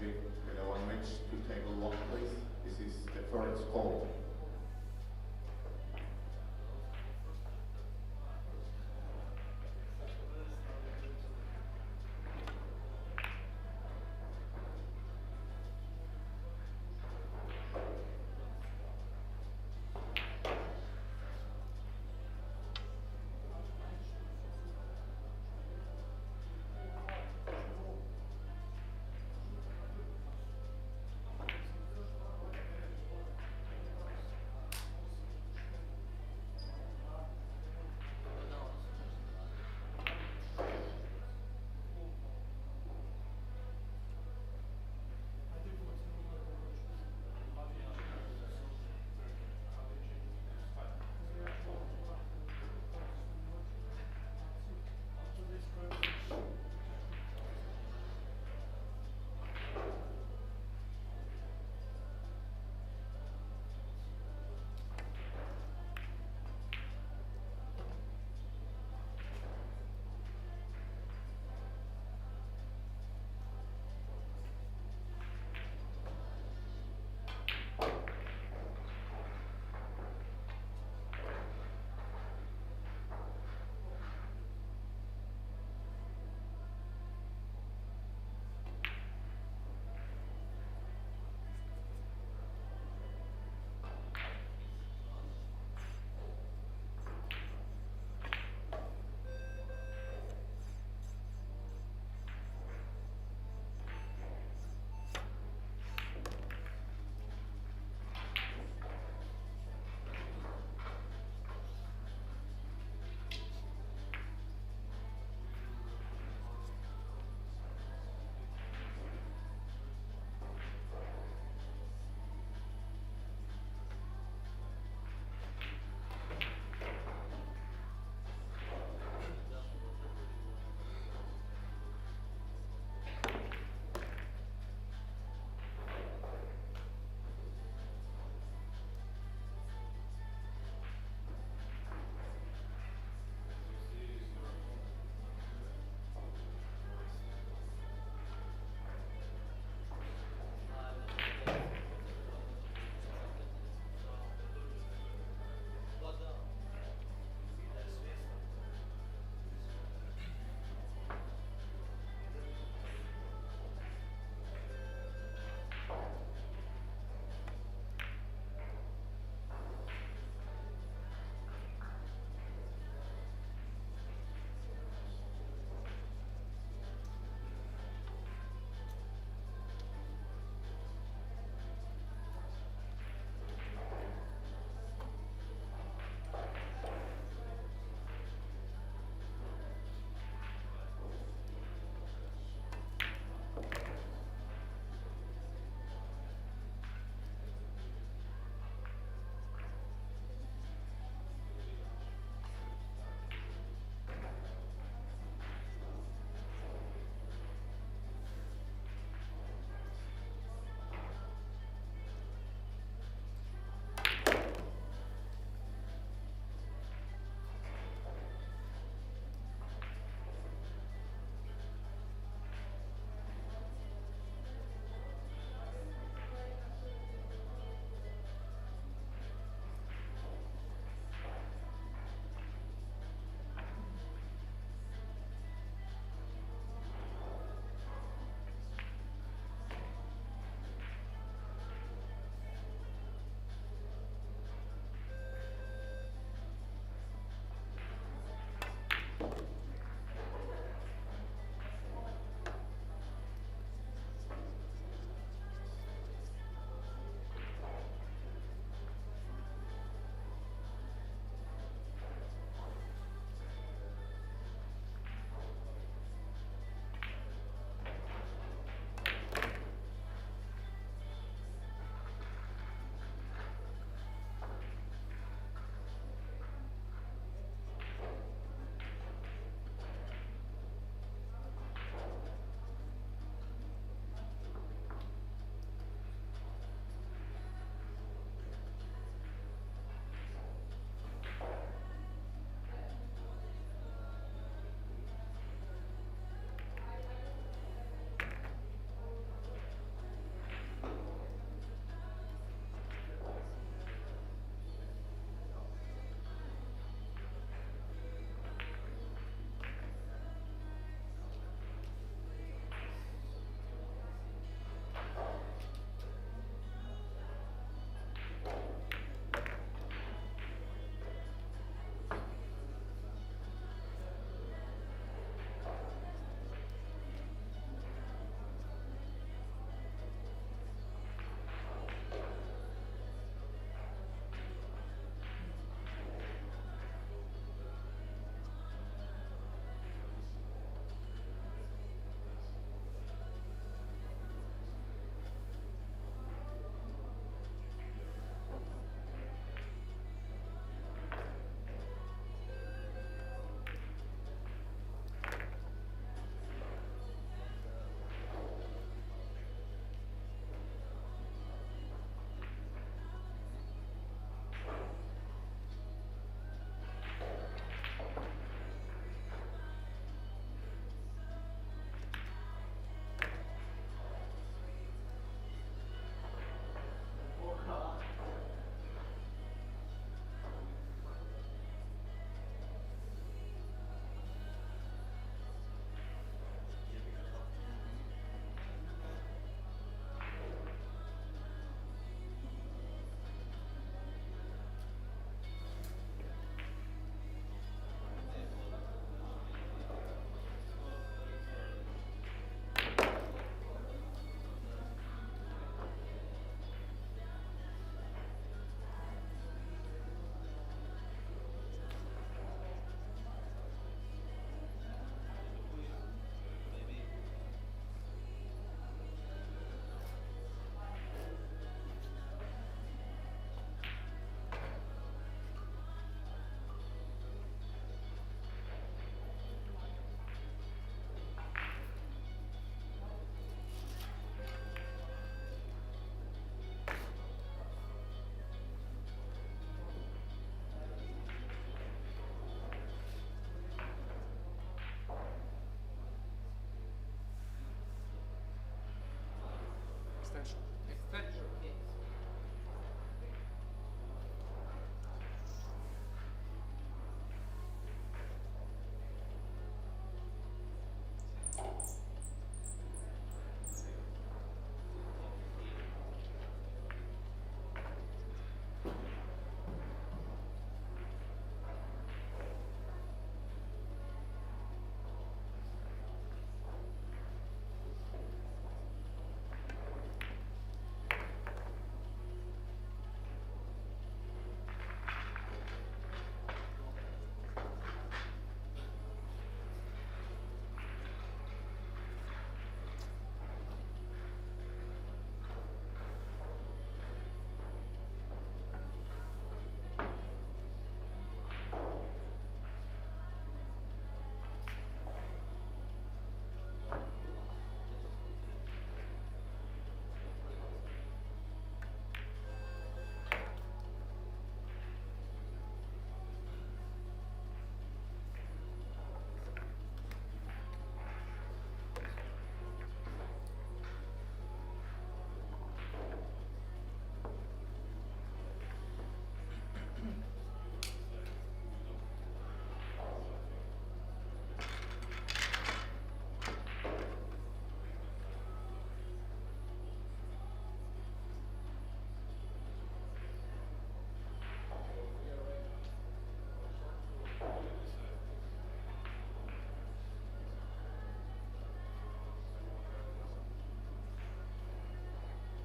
One match to table one, please. This is the first call. extension.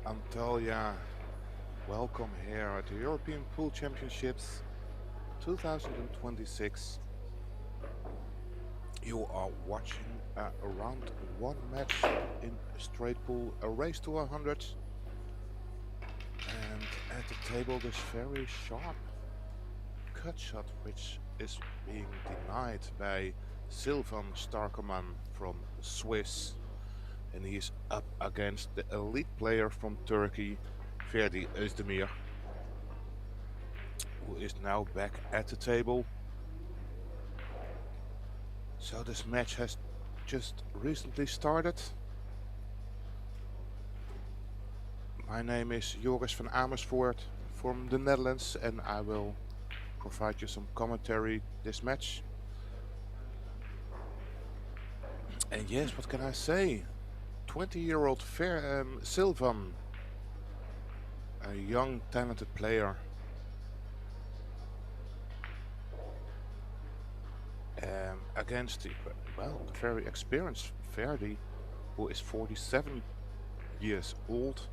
Antalya, welcome here at the European Pool Championships 2026. You are watching around one match in straight pool, a race to 100. And at the table this very sharp cut shot which is being denied by Silvin from Swiss. And he is up against the elite player from Turkey, Ferdi, who is now back at the table. So this match has just recently started. My name is Joris van Amersfoort from the Netherlands, and I will provide you some commentary this match. And yes, what can I say? 20-year-old Silvin, a young talented player, against the very experienced Ferdi, who is 47 years old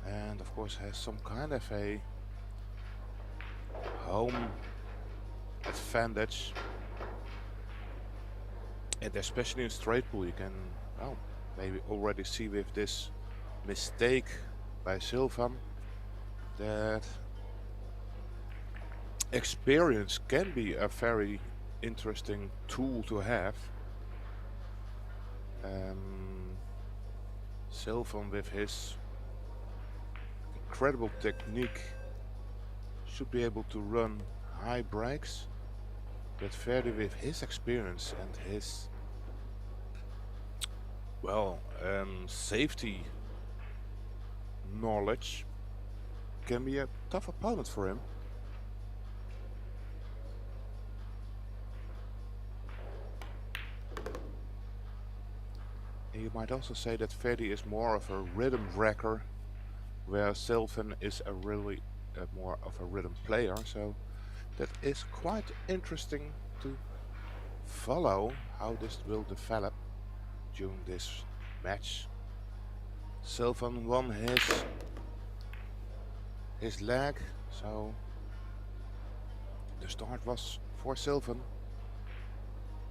and of course has some kind of a home advantage. And especially in straight pool, you can maybe already see with this mistake by Silvin that experience can be a very interesting tool to have. Silvin with his incredible technique should be able to run high breaks, but Ferdi with his experience and his safety knowledge can be a tough opponent for him. And you might also say that Ferdi is more of a rhythm wrecker, where Silvin is a really more of a rhythm player. So that is quite interesting to follow how this will develop during this match. Silvin won his leg, so the start was for Silvin,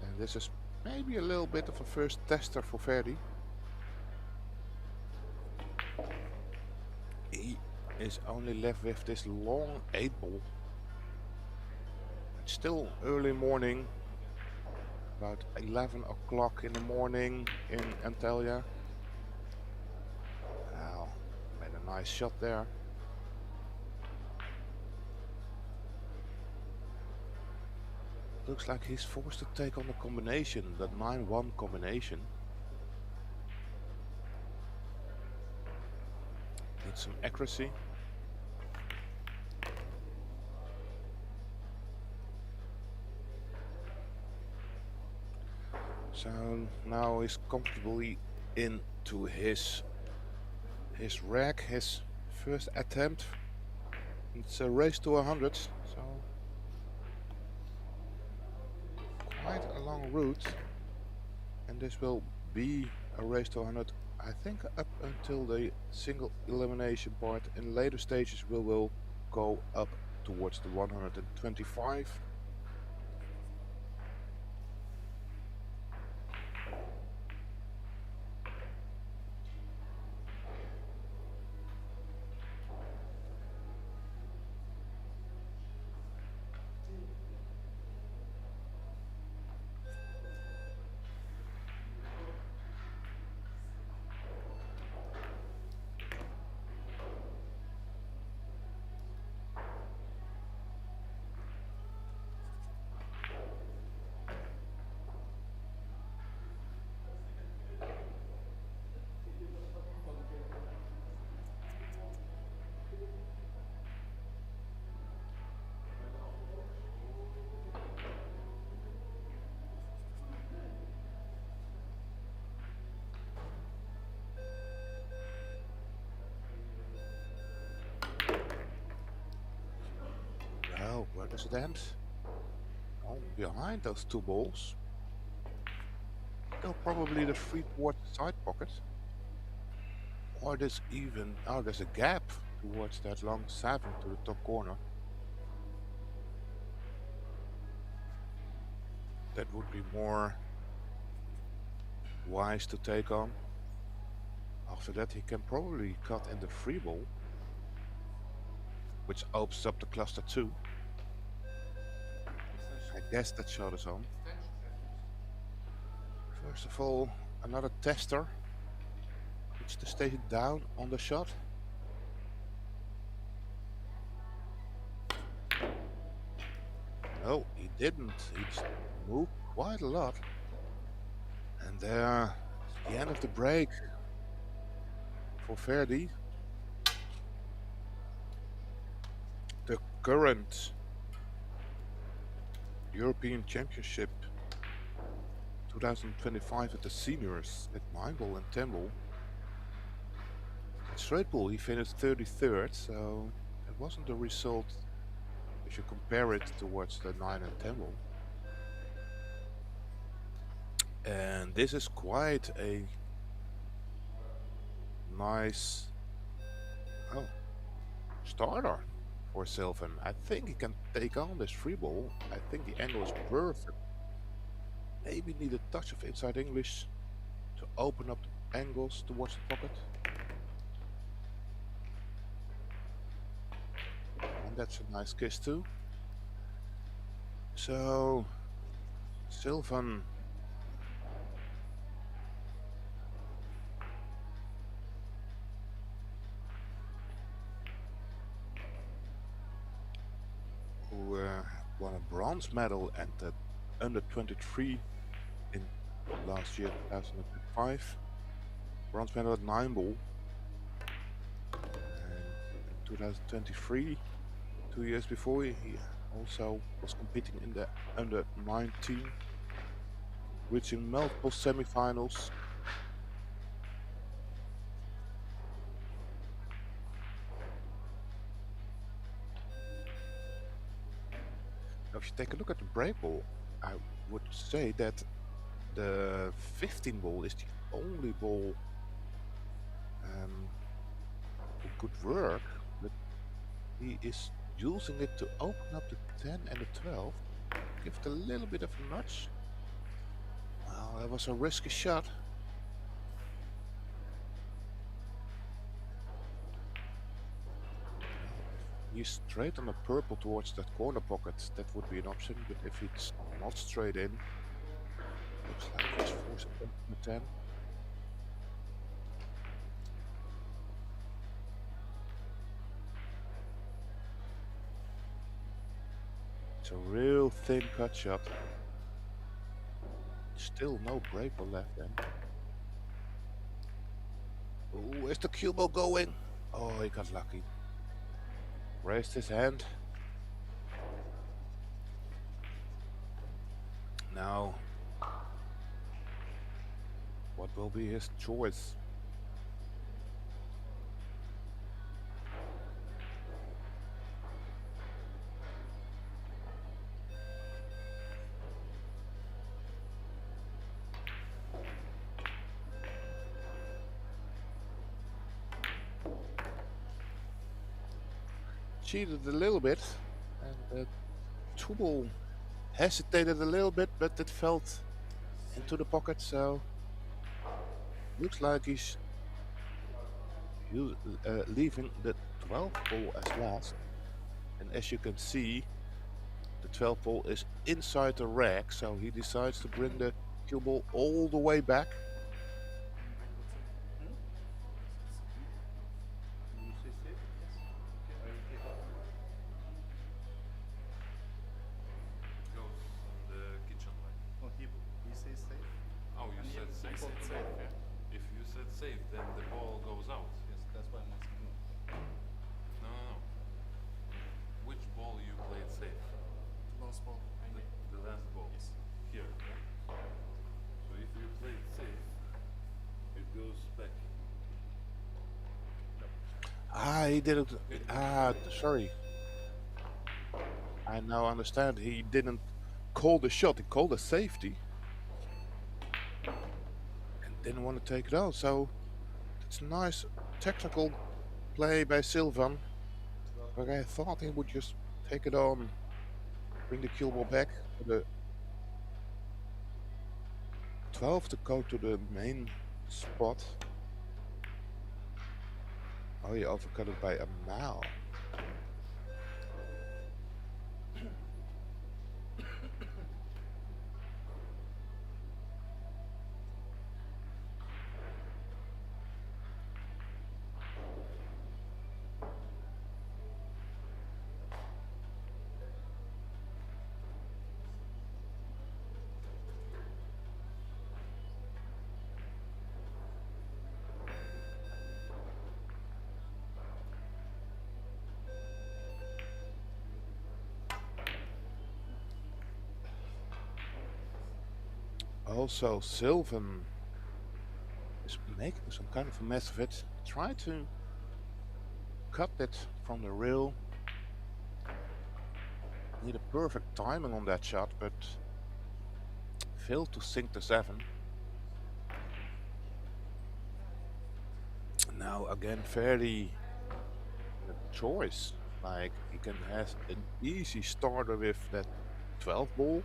and this is maybe a little bit of a first tester for Ferdi. He is only left with this long 8-ball. It's still early morning, about 11 o'clock in the morning in Antalya. Wow, made a nice shot there. Looks like he's forced to take on the combination, the 9-1 combination. Need some accuracy. So now he's comfortably into his rack, his first attempt. It's a race to 100, so quite a long route. And this will be a race to 100, I think, up until the single elimination part. In later stages we will go up towards the 125. Well, where does it end? Oh, behind those two balls. Still probably the three-quart side pocket. Or there's even, oh, there's a gap towards that long 7 to the top corner. That would be more wise to take on. After that he can probably cut in the free ball, which opens up the cluster 2. I guess that shot is on. First of all, another tester. Needs to stay down on the shot. No, he didn't. He just moved quite a lot. And there, the end of the break for Ferdi. The current European Championship 2025 at the seniors at 9 ball and 10 ball. At straight ball he finished 33rd, so it wasn't a result if you compare it towards the 9 and 10 ball. And this is quite a nice starter for Silvin. I think he can take on this free ball. I think the angle is perfect. Maybe need a touch of inside English to open up the angles towards the pocket. And that's a nice kiss too. So Silvin who won a bronze medal at the under 23 in last year 2005, bronze medal at 9 ball, and in 2023, 2 years before, he also was competing in the under 19, reaching multiple semi-finals. Now if you take a look at the break ball, I would say that the 15 ball is the only ball who could work, but he is using it to open up the 10 and the 12. Give it a little bit of a nudge. Well, that was a risky shot. He's straight on the purple towards that corner pocket, that would be an option, but if it's not straight in, looks like he's forced to open the 10. It's a real thin cut shot. Still no break ball left then. Oh, is the cue ball going? Oh, he got lucky. Raised his hand. Now, what will be his choice? Cheated a little bit, and Tubal hesitated a little bit, but it felt into the pocket, so looks like he's leaving the 12th ball as last. And as you can see, the 12th ball is inside the rack, so he decides to bring the cue ball all the way back. He didn't. Sorry. I now understand. He didn't call the shot. He called a safety and didn't want to take it out. So it's a nice technical play by Silvin. But I thought he would just take it on, bring the cue ball back to the 12 to go to the main spot. Oh, he overcut it by a mile. Also, Silvin is making some kind of a mess of it. Try to cut it from the rail. Need a perfect timing on that shot, but failed to sink the 7. Now again, Ferdi, a choice. Like he can have an easy starter with that 12 ball.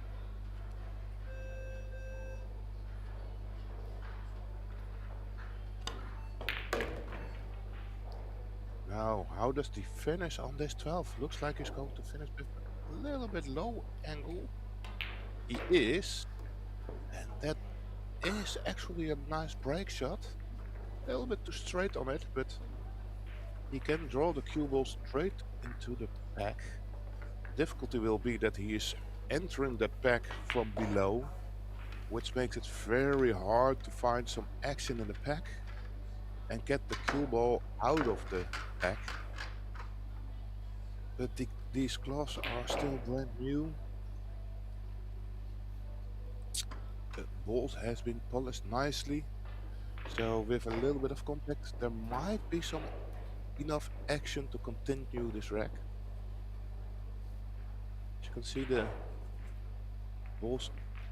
Now, how does he finish on this 12? Looks like he's going to finish with a little bit low angle. He is, and that is actually a nice break shot. A little bit too straight on it, but he can draw the cue ball straight into the pack. Difficulty will be that he is entering the pack from below, which makes it very hard to find some action in the pack and get the cue ball out of the pack. But these gloves are still brand new. The balls has been polished nicely, so with a little bit of contact there might be some enough action to continue this rack. As you can see, the balls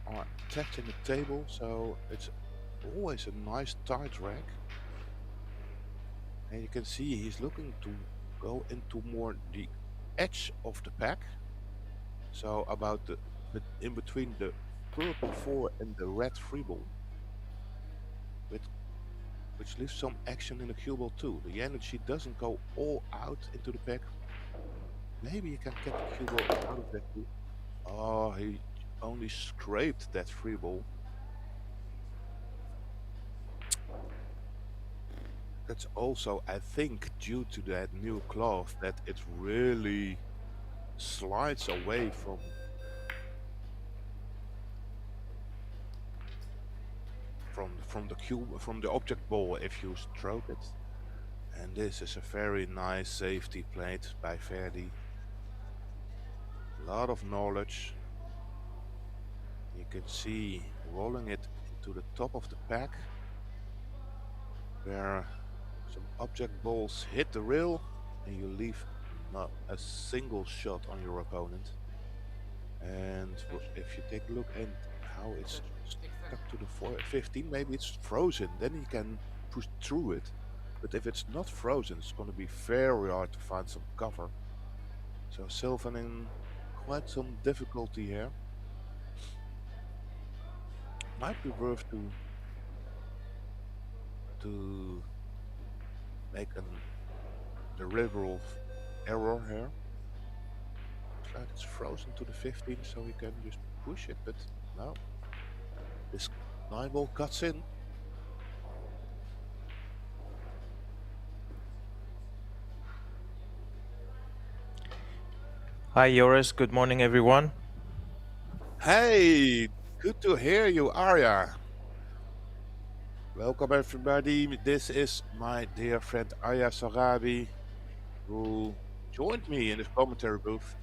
are touching the table, so it's always a nice tight rack. And you can see he's looking to go into more the edge of the pack, so about the in between the purple 4 and the red 3 ball, which leaves some action in the cue ball too. The energy doesn't go all out into the pack. Maybe you can get the cue ball out of that too. Oh, he only scraped that 3 ball. That's also, I think, due to that new cloth, that it really slides away from the cube, from the object ball if you stroke it. And this is a very nice safety played by Ferdi. A lot of knowledge. You can see rolling it to the top of the pack, where some object balls hit the rail and you leave not a single shot on your opponent. And if you take a look at how it's stuck to the 15, maybe it's frozen, then you can push through it. But if it's not frozen, it's going to be very hard to find some cover. So Silvin in quite some difficulty here. Might be worth to make a deliberate error here. Looks like it's frozen to the 15, so we can just push it, but no. This 9 ball cuts in. Hi Joris, good morning everyone. Hey, good to hear you, Arya. Welcome everybody. This is my dear friend Arya Sarabi, who joined me in this commentary booth.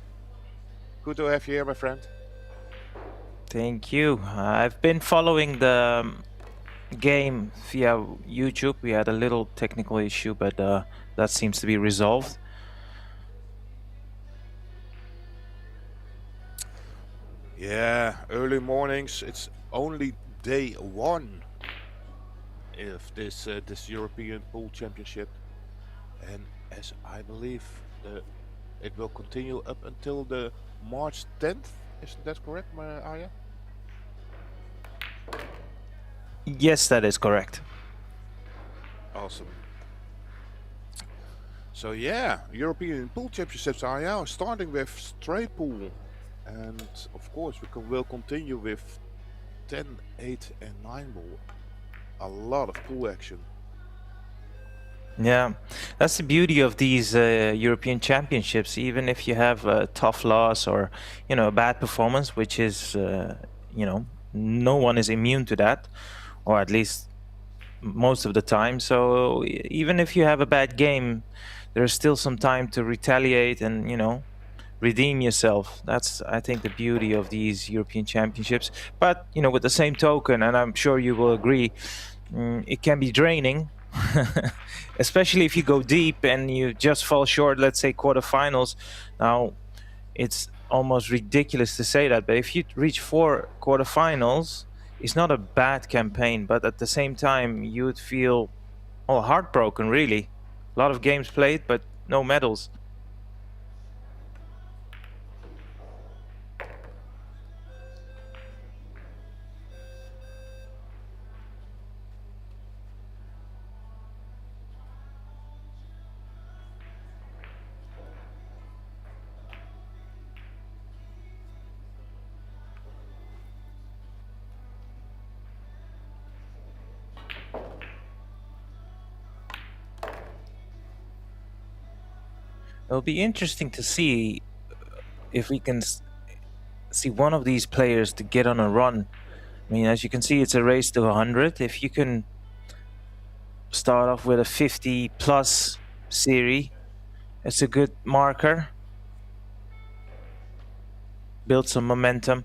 Good to have you here, my friend. Thank you. I've been following the game via YouTube. We had a little technical issue, but that seems to be resolved. Yeah, early mornings. It's only day 1 of this European Pool Championship, and as I believe it will continue up until the March 10th. Isn't that correct, Arya? Yes, that is correct. Awesome. So yeah, European Pool Championships are now starting with straight pool, and of course will continue with 10, 8 and 9 ball. A lot of pool action. Yeah, that's the beauty of these European Championships. Even if you have a tough loss or a bad performance, which is no one is immune to that, or at least most of the time. So even if you have a bad game, there's still some time to retaliate and redeem yourself. That's, I think, the beauty of these European Championships. But with the same token, and I'm sure you will agree, it can be draining. Especially if you go deep and you just fall short, let's say quarterfinals. Now, it's almost ridiculous to say that, but if you reach 4 quarterfinals, it's not a bad campaign, but at the same time, you would feel heartbroken, really. A lot of games played, but no medals. It'll be interesting to see if we can see one of these players to get on a run. I mean, as you can see, it's a race to 100. If you can start off with a 50+ series, it's a good marker. Build some momentum.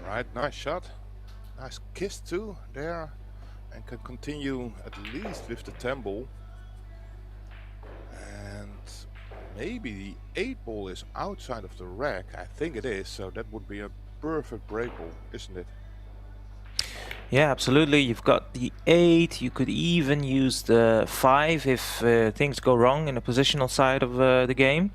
Right, nice shot. Nice kiss too there, and can continue at least with the 10 ball. And maybe the 8 ball is outside of the rack. I think it is, so that would be a perfect break ball, isn't it? Yeah, absolutely. You've got the 8. You could even use the 5 if things go wrong in the positional side of the game.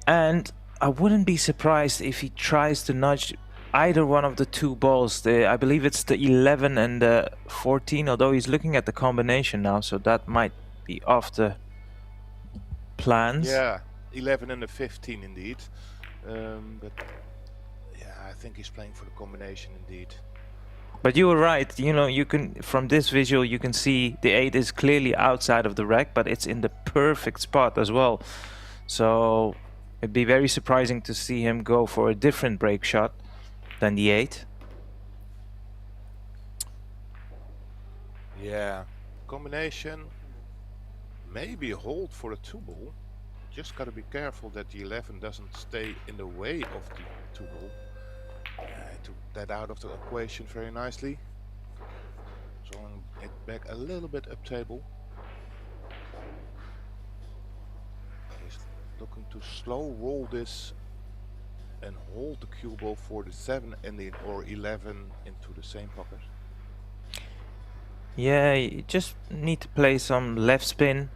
And I wouldn't be surprised if he tries to nudge either one of the two balls. I believe it's the 11 and the 14, although he's looking at the combination now, so that might be off the plans. Yeah, 11 and the 15 indeed. But yeah, I think he's playing for the combination indeed. But you were right, you know, you can, from this visual, you can see the 8 is clearly outside of the rack, but it's in the perfect spot as well. So it'd be very surprising to see him go for a different break shot than the 8. Yeah, combination, maybe a hold for the 2 ball. Just gotta be careful that the 11 doesn't stay in the way of the 2 ball. I took that out of the equation very nicely. Drawing it back a little bit up table. He's looking to slow roll this and hold the cue ball for the 7 and the or 11 into the same pocket. Yeah, you just need to play some left spin.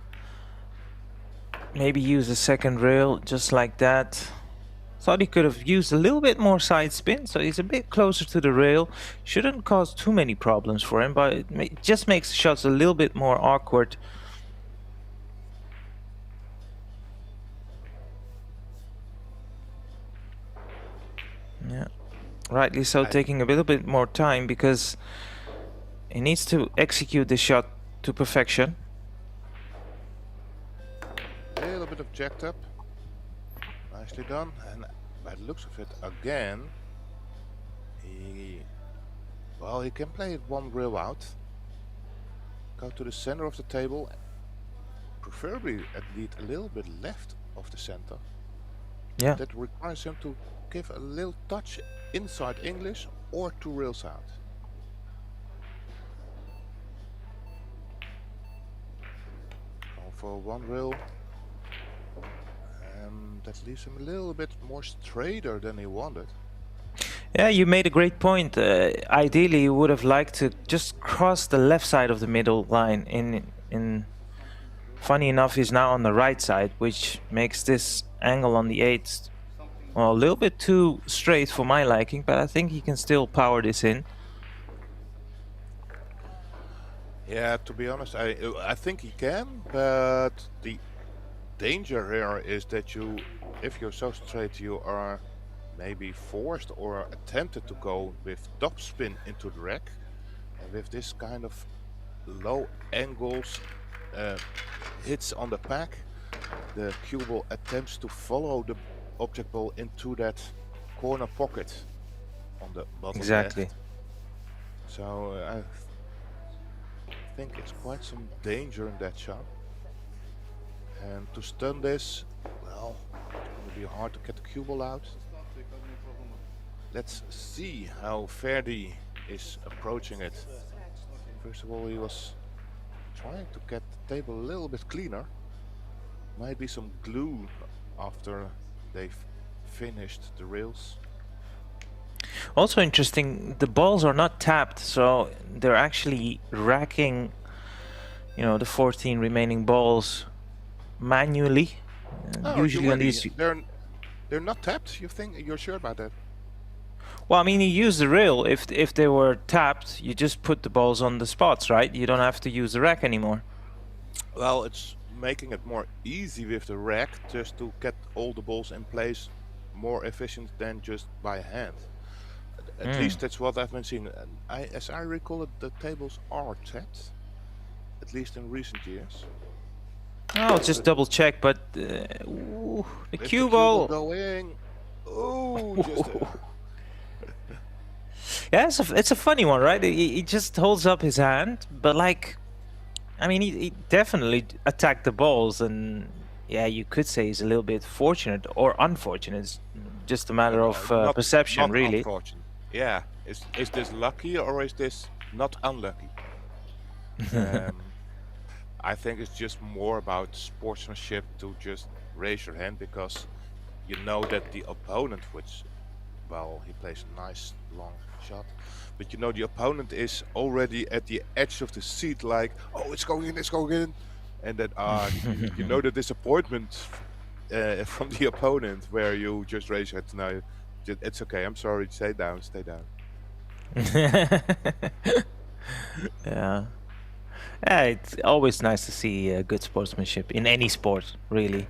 Maybe use a second rail just like that. Thought he could have used a little bit more side spin, so he's a bit closer to the rail. Shouldn't cause too many problems for him, but it just makes shots a little bit more awkward. Yeah, rightly so, taking a little bit more time because he needs to execute the shot to perfection. A little bit of jacked up. Nicely done. And by the looks of it, again, he can play it one rail out. Go to the center of the table, preferably at least a little bit left of the center. Yeah. That requires him to give a little touch inside English or 2 rails out. Going for 1 rail. That leaves him a little bit more straighter than he wanted. Yeah, you made a great point. Ideally, you would have liked to just cross the left side of the middle line. Funny enough, he's now on the right side, which makes this angle on the 8 well, a little bit too straight for my liking, but I think he can still power this in. Yeah, to be honest, I think he can, but the danger here is that you, if you're so straight, you are maybe forced or attempted to go with top spin into the rack, and with this kind of low angles hits on the pack, the cue ball attempts to follow the object ball into that corner pocket on the bottom Exactly. left. So I think it's quite some danger in that shot. And to stun this, well, it's going to be hard to get the cue ball out. Let's see how Ferdi is approaching it. First of all, he was trying to get the table a little bit cleaner. Might be some glue after they've finished the rails. Also interesting, the balls are not tapped, so they're actually racking, you know, the 14 remaining balls manually. Oh, Usually on these, they're not tapped. You're sure about that? well, I mean, you use the rail. If they were tapped, you just put the balls on the spots, right? You don't have to use the rack anymore. Well, it's making it more easy with the rack, just to get all the balls in place more efficient than just by hand. At least that's what I've been seeing. And as I recall it, the tables are tapped, at least in recent years. I'll just double check, but ooh, the With cue the ball. going. Oh, just Yeah, it's a funny one, right? He just holds up his hand, but like, I mean, he definitely attacked the balls, and yeah, you could say he's a little bit fortunate or unfortunate. It's just a matter of perception, not really. unfortunate. Yeah, is this lucky or is this not unlucky? I think it's just more about sportsmanship to just raise your hand, because you know that the opponent, which, well, he plays a nice long shot, but you know the opponent is already at the edge of the seat, like, oh, it's going in, and then you know the disappointment from the opponent, where you just raise your hand. Now It's okay. I'm sorry. Stay down. Stay down. Yeah. Yeah, it's always nice to see good sportsmanship in any sport, really.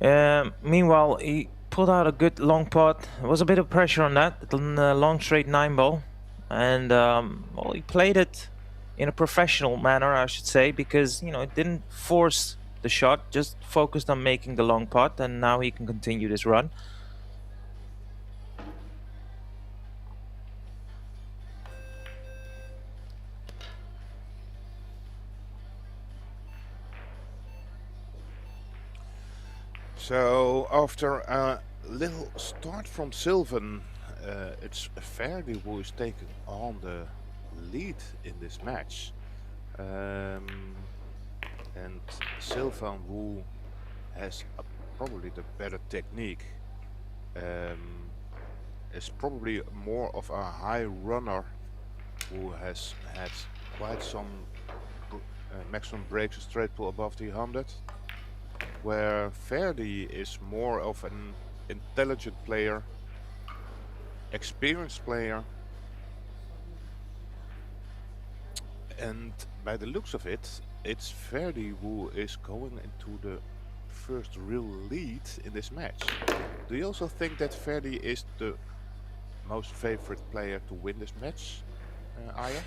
Meanwhile, he pulled out a good long pot. There was a bit of pressure on that long straight 9-ball, and well, he played it in a professional manner, I should say, because it didn't force the shot, just focused on making the long pot, and now he can continue this run. So after a little start from Silvin, it's Ferdi who is taking on the lead in this match. And Silvin, who has probably the better technique, is probably more of a high runner who has had quite some maximum breaks straight pull above the 100. Where Ferdi is more of an intelligent player, experienced player, and by the looks of it, it's Ferdi who is going into the first real lead in this match. Do you also think that Ferdi is the most favorite player to win this match, Aya?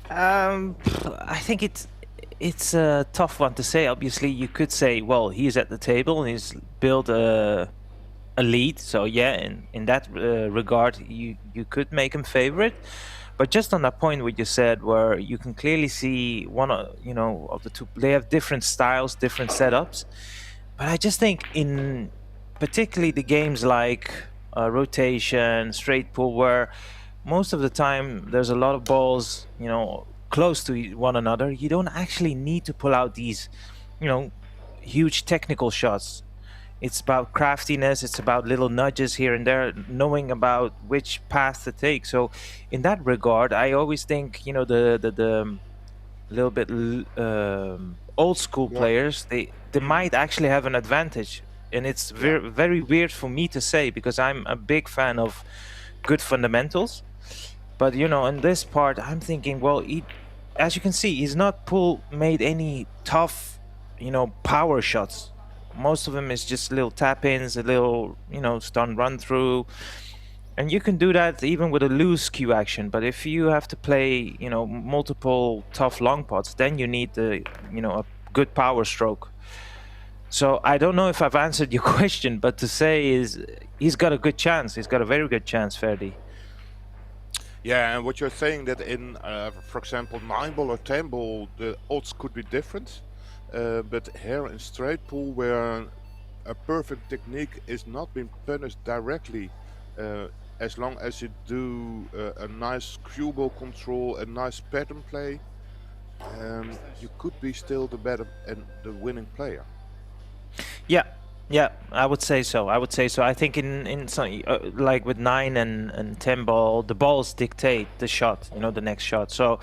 I think it's a tough one to say. Obviously, you could say, well, he's at the table and he's built a lead. So yeah, in that regard, you could make him favorite. But just on that point what you said, where you can clearly see one of the two, they have different styles, different setups. But I just think in particularly the games like rotation, straight pull, where most of the time there's a lot of balls, close to one another, you don't actually need to pull out these, huge technical shots. It's about craftiness, it's about little nudges here and there, knowing about which path to take. So in that regard, I always think, the little bit old school players, they might actually have an advantage. And it's very, very weird for me to say, because I'm a big fan of good fundamentals. But, in this part, I'm thinking, well, as you can see, he's not made any tough, power shots. Most of them is just little tap-ins, a little, stun run-through. And you can do that even with a loose cue action. But if you have to play, multiple tough long pots, then you need a good power stroke. So I don't know if I've answered your question, but to say is he's got a good chance. He's got a very good chance, Ferdi. Yeah, and what you're saying that in, for example, 9-ball or 10-ball, the odds could be different. But here in straight pull, where a perfect technique is not being punished directly, as long as you do a nice cue ball control, a nice pattern play, you could be still the better and the winning player. Yeah, I would say so. I think in some, like with 9 and 10 ball, the balls dictate the shot, the next shot. So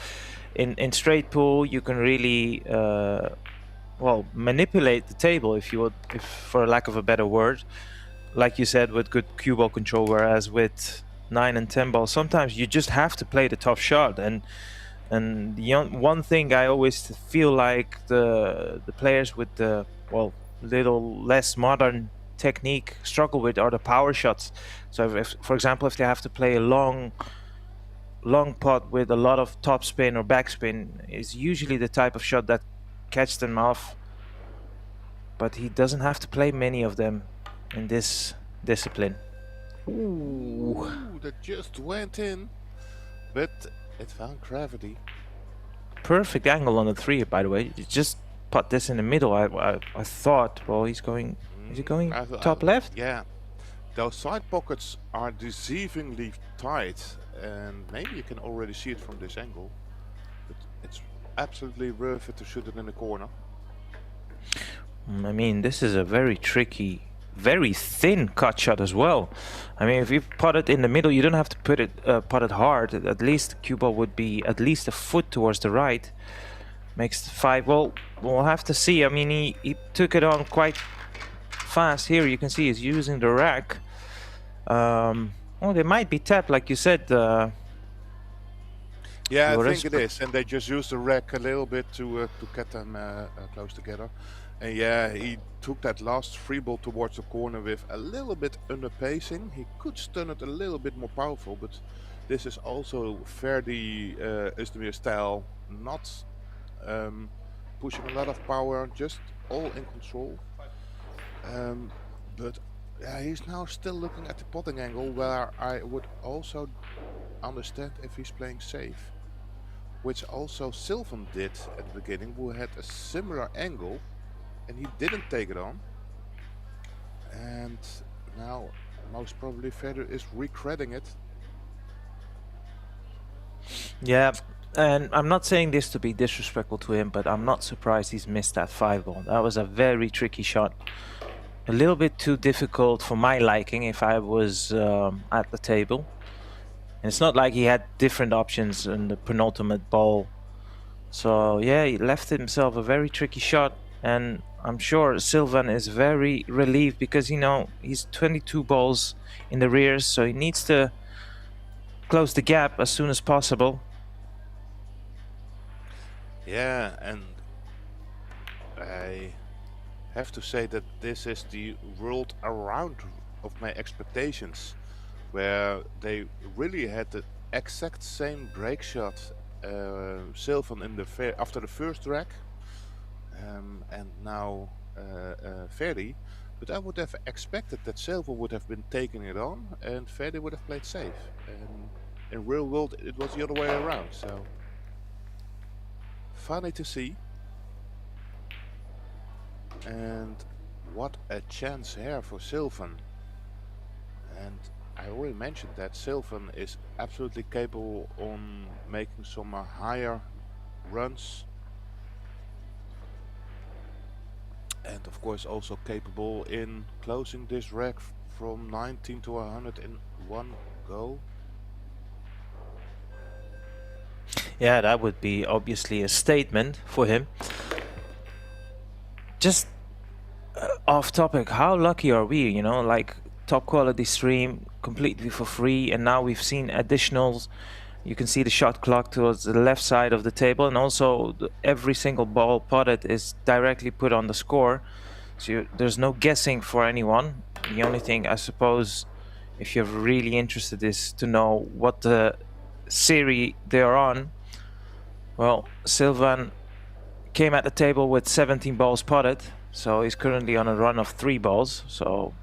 in straight pull, you can really manipulate the table, if for lack of a better word, like you said, with good cue ball control. Whereas with 9 and 10 ball, sometimes you just have to play the tough shot. And the one thing I always feel like the players with the little less modern technique struggle with are the power shots. So if for example, if they have to play a long pot with a lot of topspin or backspin, is usually the type of shot that catch them off. But he doesn't have to play many of them in this discipline. Ooh, that just went in, but it found gravity. Perfect angle on the 3, by the way. You just put this in the middle. I thought, well, he's going. Is he going top left? Yeah, those side pockets are deceivingly tight, and maybe you can already see it from this angle. But it's absolutely worth it to shoot it in the corner. I mean, this is a very tricky, very thin cut shot as well. I mean, if you put it in the middle, you don't have to put it hard. At least the cue ball would be at least a foot towards the right. Makes 5. Well, we'll have to see. I mean, he took it on quite fast here. You can see he's using the rack. Well, they might be tapped, like you said. Yeah, I Joris, think it is, and they just used the rack a little bit to get them close together. And yeah, he took that last free ball towards the corner with a little bit under pacing. He could stun it a little bit more powerful, but this is also Ferdi Özdemir style, not pushing a lot of power, just all in control. But yeah, he's now still looking at the potting angle, where I would also understand if he's playing safe, which also Silvin did at the beginning, who had a similar angle and he didn't take it on. And now most probably Febr is regretting it. Yeah, and I'm not saying this to be disrespectful to him, but I'm not surprised he's missed that 5-ball. That was a very tricky shot. A little bit too difficult for my liking if I was at the table. And it's not like he had different options in the penultimate ball. So yeah, he left himself a very tricky shot. And I'm sure Silvin is very relieved because, you know, he's 22 balls in the rears. So he needs to close the gap as soon as possible. Yeah, and I have to say that this is the world around of my expectations, where they really had the exact same break shot, Silvin in the after the first rack, and now Ferdi. But I would have expected that Silvin would have been taking it on, and Ferdi would have played safe. And in real world, it was the other way around. So funny to see. And what a chance here for Silvin. And I already mentioned that Silvin is absolutely capable on making some higher runs. And of course also capable in closing this rack from 19 to 100 in one go. Yeah, that would be obviously a statement for him. Just off topic, how lucky are we, you know, like top quality stream completely for free, and now we've seen additionals. You can see the shot clock towards the left side of the table, and also every single ball potted is directly put on the score, so there's no guessing for anyone. The only thing, I suppose, if you're really interested, is to know what the series they're on. Well, Silvin came at the table with 17 balls potted, so he's currently on a run of 3 balls. So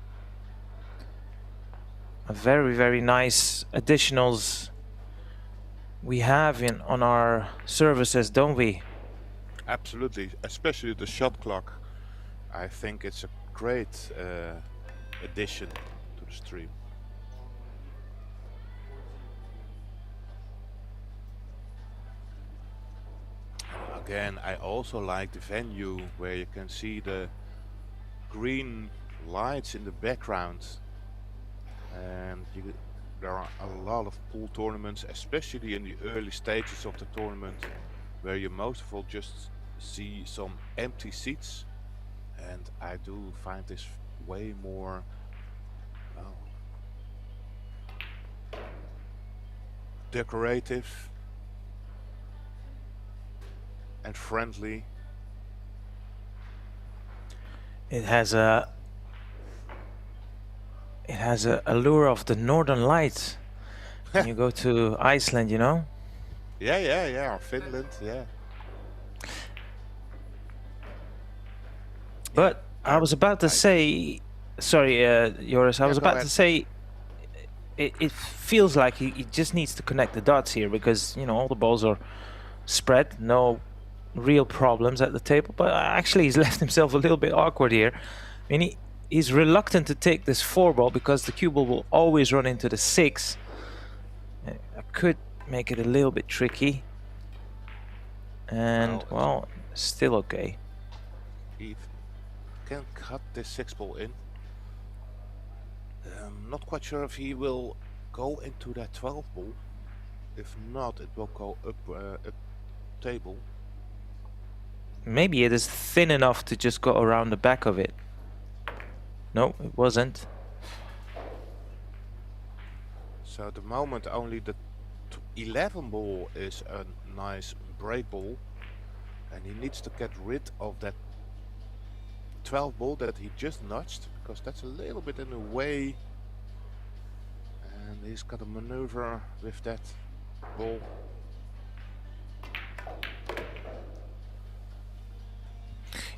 a very, very nice additionals we have on our services, don't we? Absolutely, especially the shot clock. I think it's a great addition to the stream. Again, I also like the venue where you can see the green lights in the background, and there are a lot of pool tournaments, especially in the early stages of the tournament, where you most of all just see some empty seats, and I do find this way more decorative and friendly. It has a allure of the northern lights when you go to Iceland, you know. Yeah, Finland, yeah. But I was about to say, sorry, Joris, I was about to say, it feels like he just needs to connect the dots here, because, you know, all the balls are spread, no real problems at the table, but actually he's left himself a little bit awkward here. I mean, he's reluctant to take this 4-ball because the cue ball will always run into the 6. I could make it a little bit tricky, and well, still okay. He can cut this 6-ball in. Not quite sure if he will go into that 12-ball. If not, it will go up table. Maybe it is thin enough to just go around the back of it. No, it wasn't. So at the moment only the 11 ball is a nice break ball, and he needs to get rid of that 12 ball that he just nudged, because that's a little bit in the way, and he's got a maneuver with that ball.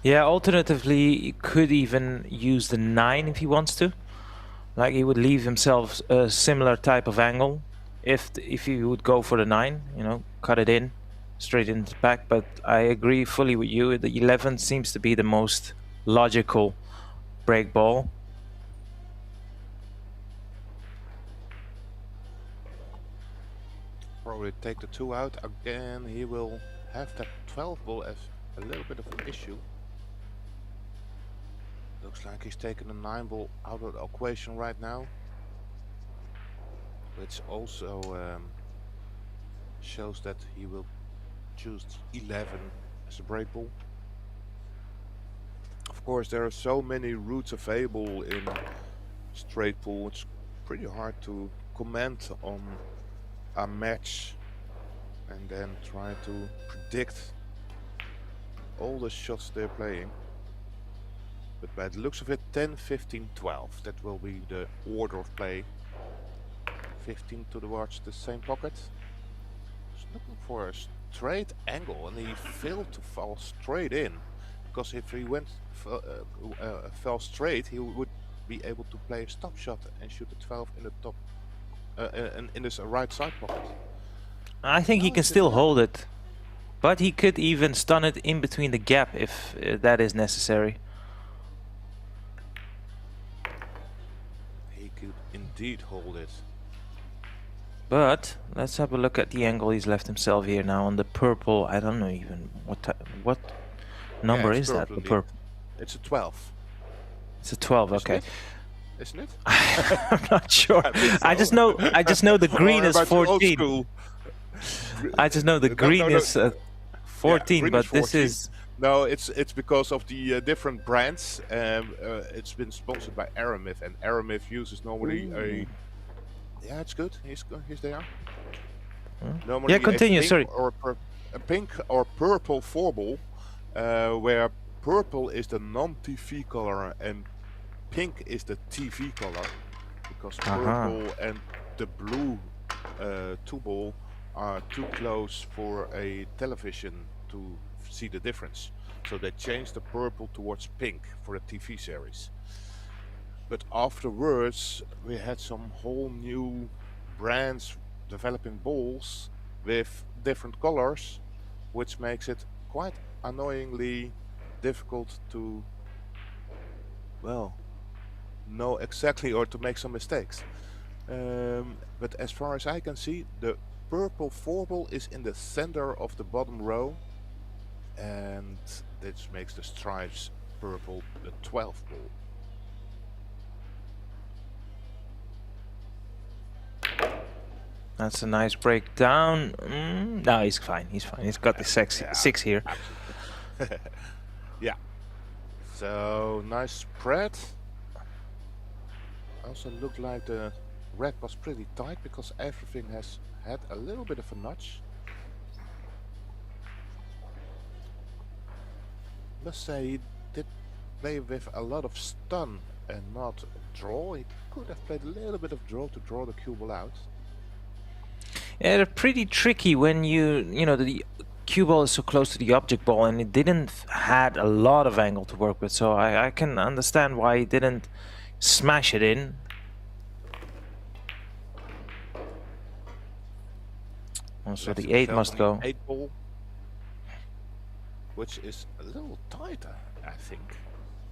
Yeah, alternatively, he could even use the 9 if he wants to. Like, he would leave himself a similar type of angle if he would go for the 9, you know, cut it in, straight into the back. But I agree fully with you. The 11 seems to be the most logical break ball. Probably take the 2 out again. He will have that 12 ball as a little bit of an issue. Looks like he's taking the 9 ball out of the equation right now, which also shows that he will choose 11 as a break ball. Of course, there are so many routes available in straight pool. It's pretty hard to comment on a match and then try to predict all the shots they're playing. But by the looks of it, 10, 15, 12. That will be the order of play. 15 towards the same pocket. He's looking for a straight angle, and he failed to fall straight in. Because if he went fell straight, he would be able to play a stop shot and shoot a 12 in the top, in this right side pocket. I think he can still hold it, but he could even stun it in between the gap if that is necessary. Indeed hold it. But let's have a look at the angle he's left himself here now on the purple. I don't know even what number is that? The purple. It's a 12. It's a 12. Okay. Isn't it? I'm not sure. I just know the green is 14. I just know the green is 14, but 14. This is. No, it's because of the different brands. It's been sponsored by Aramith, and Aramith uses normally a. Yeah, it's good. He's there. Normally yeah, continue. Sorry. Or a pink or purple 4-ball, where purple is the non-TV color and pink is the TV color, because purple and the blue 2-ball are too close for a television to see the difference, so they changed the purple towards pink for the TV series. But afterwards we had some whole new brands developing balls with different colors, which makes it quite annoyingly difficult to, well, know exactly, or to make some mistakes. But as far as I can see, the purple 4-ball is in the center of the bottom row, and this makes the stripes purple the 12 ball. That's a nice breakdown. No, he's fine. He's fine. He's got the 6 here. Yeah. So nice spread. Also looked like the red was pretty tight because everything has had a little bit of a notch. Must say he did play with a lot of stun and not draw. He could have played a little bit of draw to draw the cue ball out. Yeah, they're pretty tricky when you know, the cue ball is so close to the object ball, and it didn't had a lot of angle to work with. So I can understand why he didn't smash it in. Also, the 8 must go. 8 ball, which is a little tighter, I think,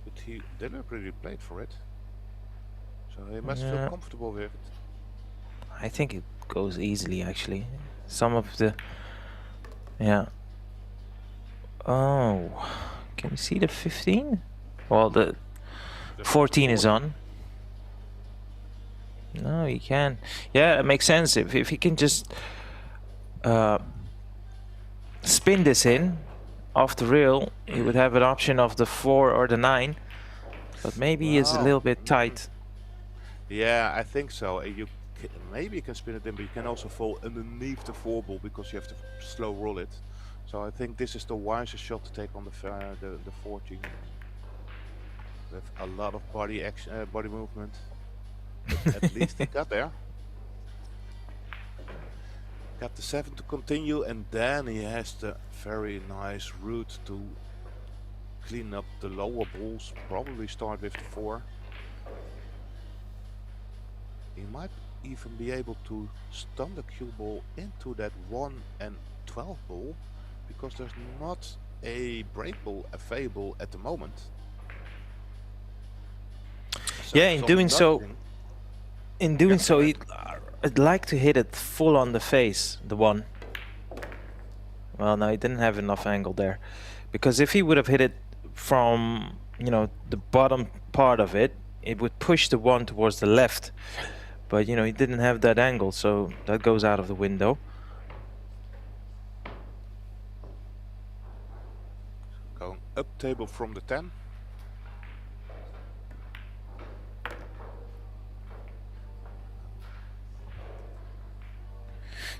but he deliberately played for it, so he must feel comfortable with it. I think it goes easily, actually. Some of the, oh, can you see the 15? Well, the 14 is on. No, you can. Yeah, it makes sense if he can just spin this in off the rail. He would have an option of the 4 or the 9. But maybe it's a Well, little bit tight. yeah, I think so. Maybe you can spin it in, but you can also fall underneath the 4-ball because you have to slow roll it. So I think this is the wisest shot to take on the 14 with a lot of body action, body movement. But at least he got there. Got the 7 to continue, and then he has the very nice route to clean up the lower balls. Probably start with the 4. He might even be able to stun the cue ball into that 1 and 12 ball, because there's not a break ball available at the moment. So Yeah, in doing so, Yeah, I'd like to hit it full on the face, the 1. Well, no, he didn't have enough angle there, because if he would have hit it from, you know, the bottom part of it, it would push the 1 towards the left. But, you know, he didn't have that angle, so that goes out of the window. Going up table from the 10.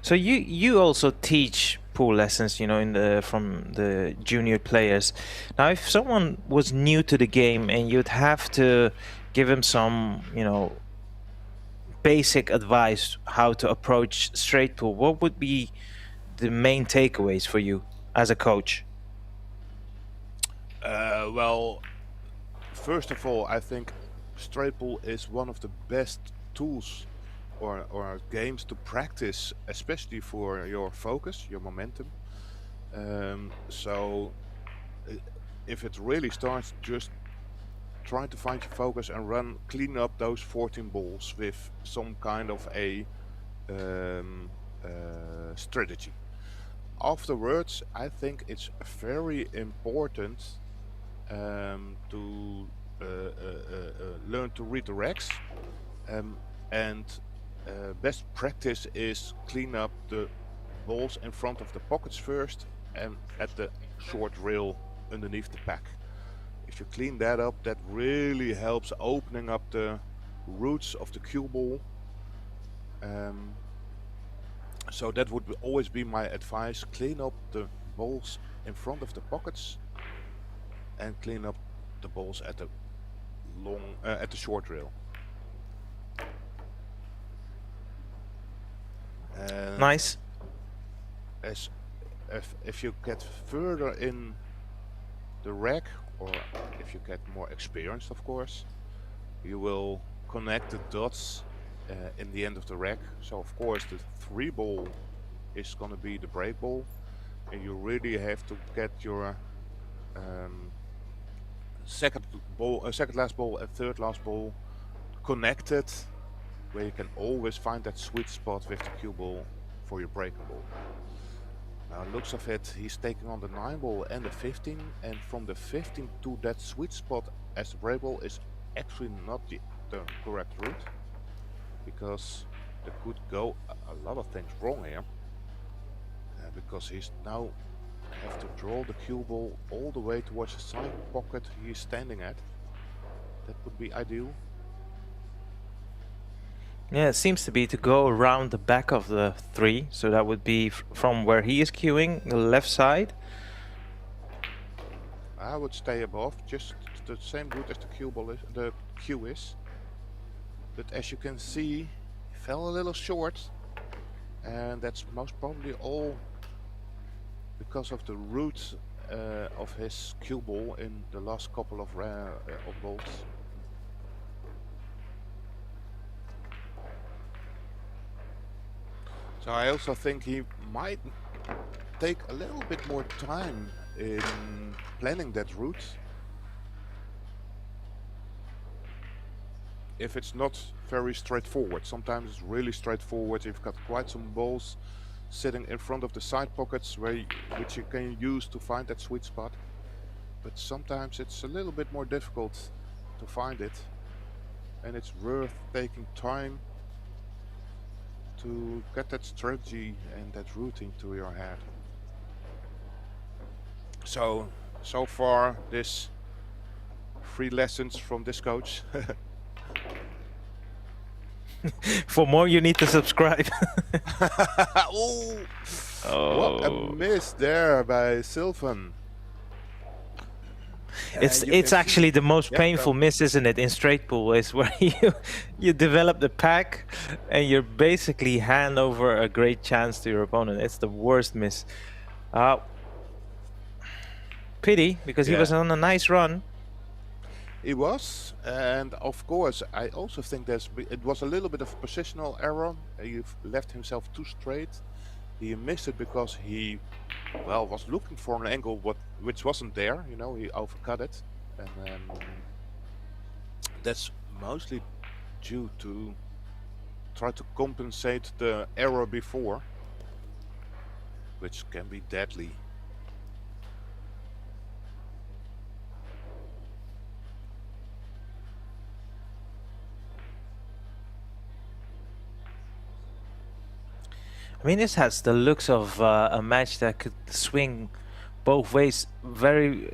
So you also teach pool lessons, you know, from the junior players. Now, if someone was new to the game and you'd have to give him some, you know, basic advice how to approach straight pool, what would be the main takeaways for you as a coach? Well, first of all, I think straight pool is one of the best tools or games to practice, especially for your focus, your momentum. So if it really starts, just try to find your focus and clean up those 14 balls with some kind of a strategy. Afterwards, I think it's very important to learn to read the racks, and best practice is clean up the balls in front of the pockets first and at the short rail underneath the pack. If you clean that up, that really helps opening up the roots of the cue ball. So that would always be my advice: clean up the balls in front of the pockets and clean up the balls at the short rail. Nice. If you get further in the rack, or if you get more experienced, of course, you will connect the dots in the end of the rack. So of course the 3 ball is going to be the break ball, and you really have to get your second last ball and third last ball connected, where you can always find that sweet spot with the cue ball for your breaking ball. Now, looks of it, he's taking on the 9 ball and the 15, and from the 15 to that sweet spot as the break ball is actually not the correct route, because there could go a lot of things wrong here, because he's now have to draw the cue ball all the way towards the side pocket he's standing at. That would be ideal. Yeah, it seems to be to go around the back of the 3, so that would be from where he is cueing, the left side. I would stay above, just the same route as the cue ball is, the cue is. But as you can see, he fell a little short, and that's most probably all because of the route of his cue ball in the last couple of balls. So I also think he might take a little bit more time in planning that route. If it's not very straightforward. Sometimes it's really straightforward. You've got quite some balls sitting in front of the side pockets which you can use to find that sweet spot. But sometimes it's a little bit more difficult to find it, and it's worth taking time to get that strategy and that routine to your head. So far this free lessons from this coach. For more, you need to subscribe. Ooh, what a Oh. miss there by Silvin. It's actually the most painful miss, isn't it? In straight pool is where you develop the pack and you basically hand over a great chance to your opponent. It's the worst miss. Pity, because he was on a nice run. He was, and of course I also think it was a little bit of positional error. He left himself too straight. He missed it because he, well, was looking for an angle which wasn't there. You know, he overcut it, and that's mostly due to try to compensate the error before, which can be deadly. I mean, this has the looks of a match that could swing both ways very,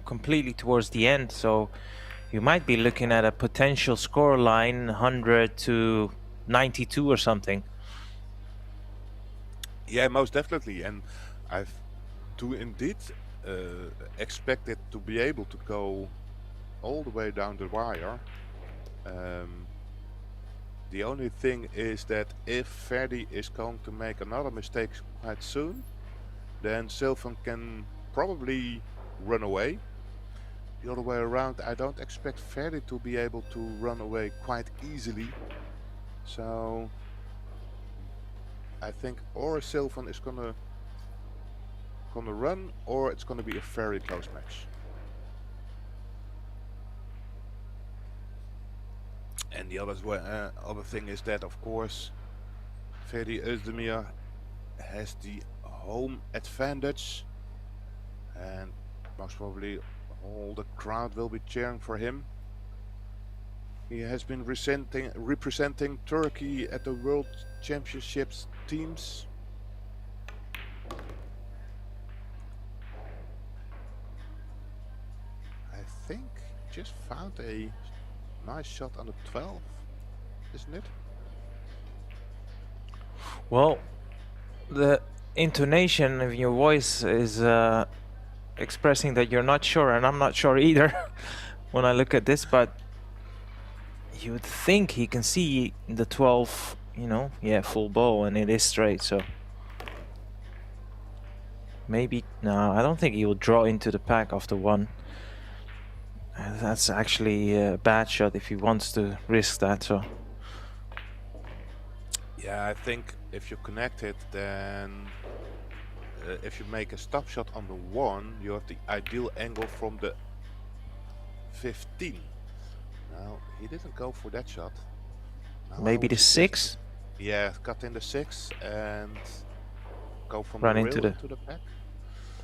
completely towards the end. So you might be looking at a potential score line 100 to 92 or something. Yeah, most definitely. And I do indeed expect it to be able to go all the way down the wire. The only thing is that if Ferdi is going to make another mistake quite soon, then Silvin can probably run away. The other way around, I don't expect Ferdi to be able to run away quite easily. So I think or Silvin is gonna run, or it's gonna be a very close match. And the other thing is that, of course, Ferdi Özdemir has the home advantage, and most probably all the crowd will be cheering for him. He has been representing Turkey at the World Championships teams. I think just found a nice shot on the 12, isn't it? Well, the intonation of your voice is expressing that you're not sure, and I'm not sure either when I look at this, but you would think he can see the 12, full ball, and it is straight, so maybe, no, I don't think he will draw into the pack after one. That's actually a bad shot if he wants to risk that. So yeah, I think if you connect it, then if you make a stop shot on the 1, you have the ideal angle from the 15. Now he didn't go for that shot. Now maybe the 6. Yeah, cut in the 6 and go from Run the into rail to the pack.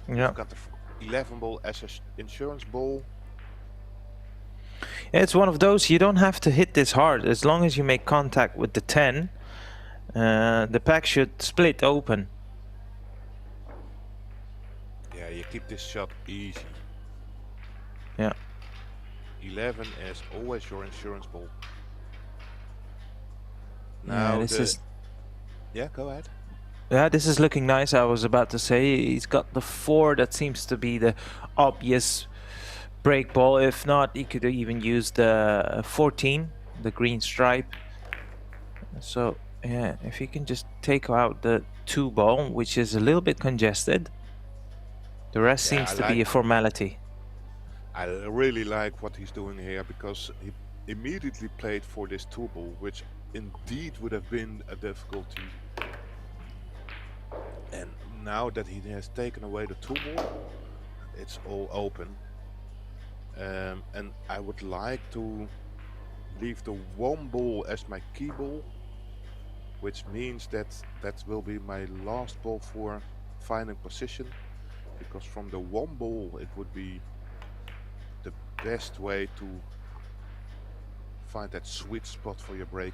Yeah, Got the 11 ball as an insurance ball. it's one of those, you don't have to hit this hard. As long as you make contact with the 10, the pack should split open. Yeah, you keep this shot easy. Yeah. 11 is always your insurance ball. Yeah, Now this is. Yeah, go ahead. Yeah, this is looking nice. I was about to say he's got the 4. That seems to be the obvious break ball. If not, he could even use the 14, the green stripe. So yeah, if he can just take out the 2 ball, which is a little bit congested, the rest Yeah, seems to be a formality. I really like what he's doing here, because he immediately played for this 2 ball, which indeed would have been a difficulty. And now that he has taken away the 2 ball, it's all open. And I would like to leave the 1 ball as my key ball, which means that that will be my last ball for finding position, because from the 1 ball it would be the best way to find that sweet spot for your break.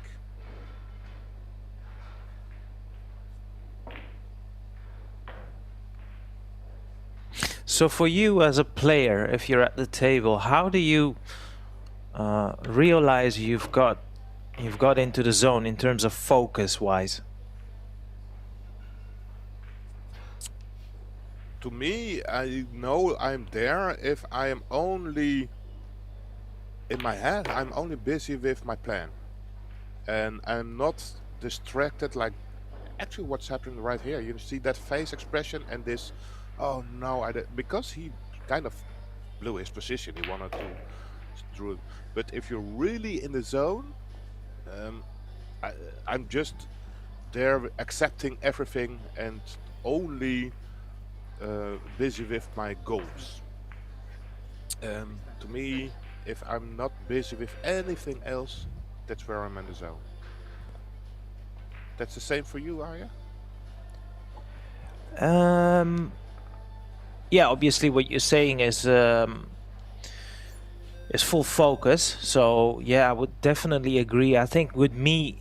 So for you as a player, if you're at the table, how do you realize you've got into the zone in terms of focus wise? To me, I know I'm there if I am only in my head. I'm only busy with my plan, and I'm not distracted like actually what's happening right here. You see that face expression and this, oh no, because he kind of blew his position. He wanted to through. But if you're really in the zone, I'm just there accepting everything and only busy with my goals. To me, if I'm not busy with anything else, that's where I'm in the zone. That's the same for you, Arya? Yeah, obviously what you're saying is full focus. So yeah, I would definitely agree. I think with me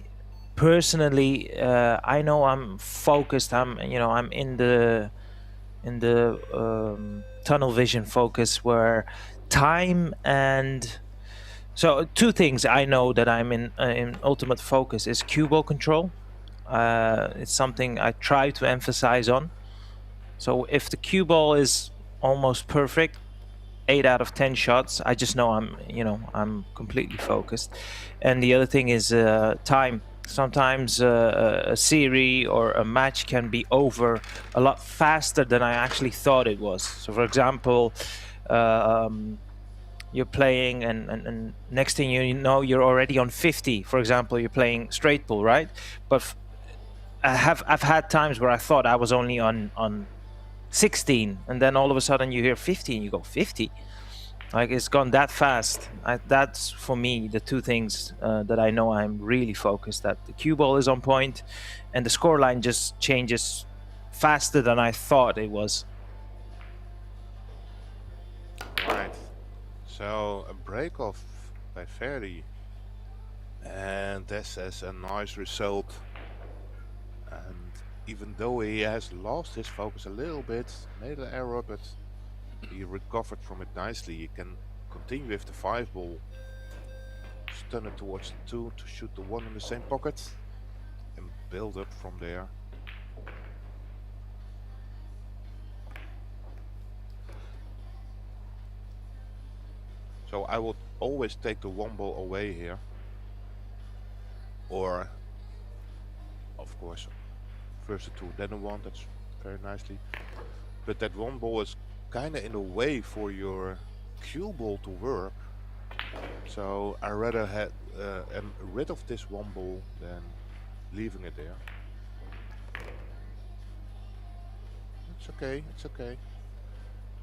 personally, I know I'm focused. I'm in the tunnel vision focus where time and so two things I know that I'm in ultimate focus is cue ball control. It's something I try to emphasize on. So if the cue ball is almost perfect, 8 out of 10 shots, I just know I'm completely focused. And the other thing is time. Sometimes a series or a match can be over a lot faster than I actually thought it was. So for example, you're playing and next thing you know you're already on 50. For example, you're playing straight pull, right? But I've had times where I thought I was only on 16, and then all of a sudden you hear 50 and you go 50. Like it's gone that fast. That's for me the two things that I know I'm really focused at. The cue ball is on point and the scoreline just changes faster than I thought it was. Right. So a break off by Ferdi. And this is a nice result. And even though he has lost his focus a little bit, made an error, but he recovered from it nicely. He can continue with the 5 ball, stun it towards the 2 to shoot the 1 in the same pocket, and build up from there. So I would always take the 1 ball away here, or of course first the 2 then the 1. That's very nicely, but that 1 ball is kind of in the way for your cue ball to work. So I rather am rid of this 1 ball than leaving it there. It's okay, it's okay.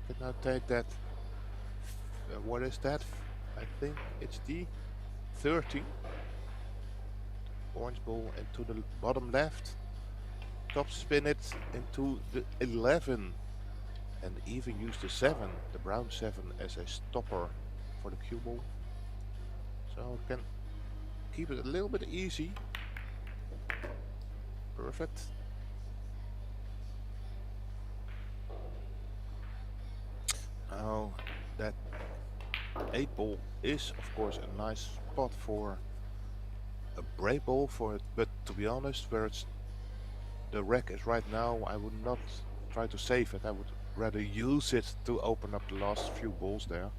Can now take that. What is that? I think it's the 13. Orange ball into the bottom left. Top spin it into the 11. And even use the 7, the brown 7, as a stopper for the cue ball. So can keep it a little bit easy. Perfect. Now that 8 ball is of course a nice spot for a break ball for it, but to be honest, where it's the rack is right now, I would not try to save it. I would rather use it to open up the last few balls there.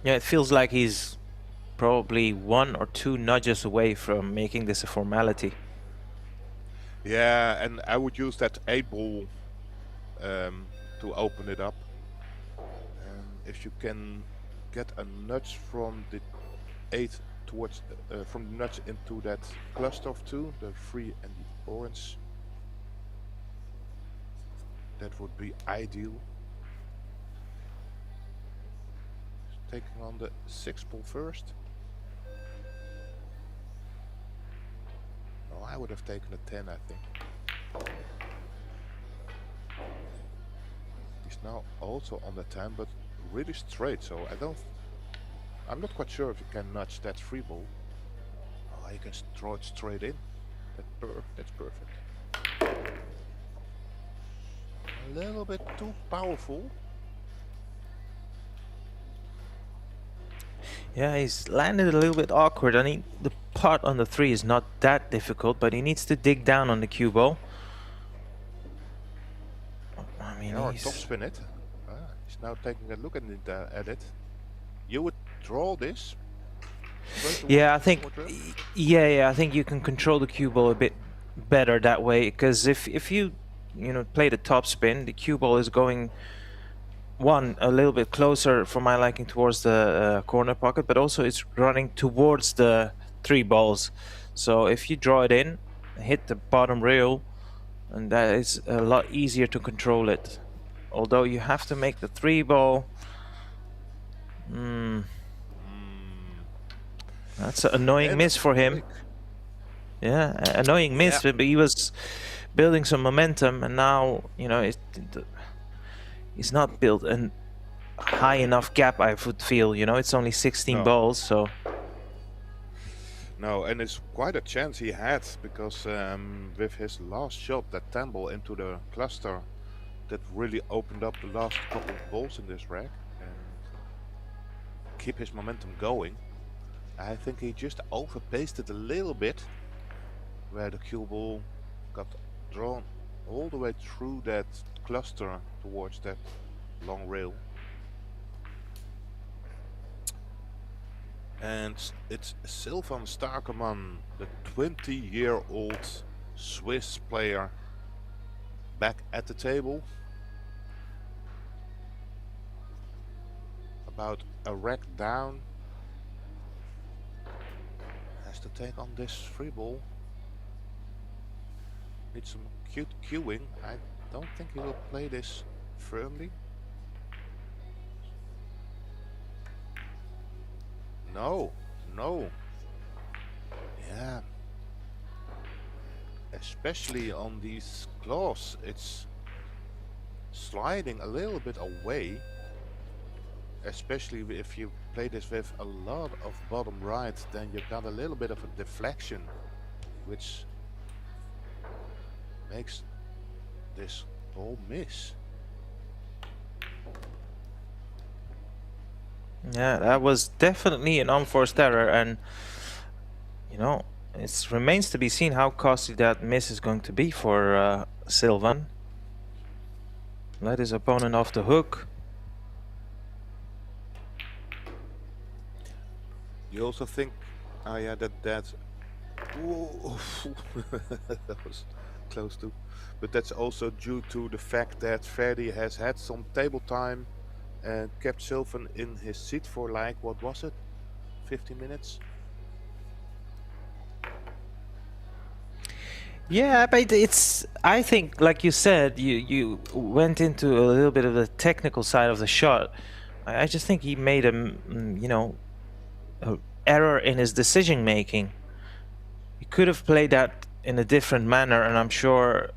Yeah, it feels like he's probably 1 or 2 nudges away from making this a formality. Yeah, and I would use that 8 ball to open it up. If you can get a nudge from the 8 towards from the nudge into that cluster of 2, the 3 and the orange, that would be ideal. Taking on the 6 ball first. No, I would have taken a 10, I think. He's now also on the 10, but really straight, so I'm not quite sure if you can nudge that 3 ball. Oh, you can throw it straight in. That's perfect. A little bit too powerful. Yeah, he's landed a little bit awkward. I mean, the putt on the 3 is not that difficult, but he needs to dig down on the cue ball. I mean, Or he's... topspin it. He's now taking a look at it. You would draw this? Yeah, I think... Yeah, I think you can control the cue ball a bit better that way, because if you play the topspin, the cue ball is going a little bit closer for my liking towards the corner pocket, but also it's running towards the 3 balls. So if you draw it in, hit the bottom rail, and that is a lot easier to control it. Although you have to make the 3 ball. That's an annoying miss for him. Yeah, annoying miss, but he was building some momentum, and now it's not built a high enough gap, I would feel. It's only 16 balls, so. No, and it's quite a chance he had, because with his last shot, that 10 ball into the cluster, that really opened up the last couple of balls in this rack and keep his momentum going. I think he just overpaced it a little bit, where the cue ball got drawn all the way through that cluster towards that long rail. And it's Silvan Starkerman, the 20-year-old Swiss player, back at the table. About a rack down. Has to take on this free ball. Needs some cute cueing. I don't think he will play this firmly. No. Yeah. Especially on these claws, it's sliding a little bit away. Especially if you play this with a lot of bottom right, then you got a little bit of a deflection, which makes this ball miss. Yeah, that was definitely an unforced error, and it remains to be seen how costly that miss is going to be for Silvan. Let his opponent off the hook. You also think, yeah, that ooh, that was close to, but that's also due to the fact that Ferdi has had some table time and kept Silvan in his seat for, like, what was it, 15 minutes? Yeah, but I think, like you said, you went into a little bit of the technical side of the shot. I just think he made a error in his decision making. He could have played that in a different manner, and I'm sure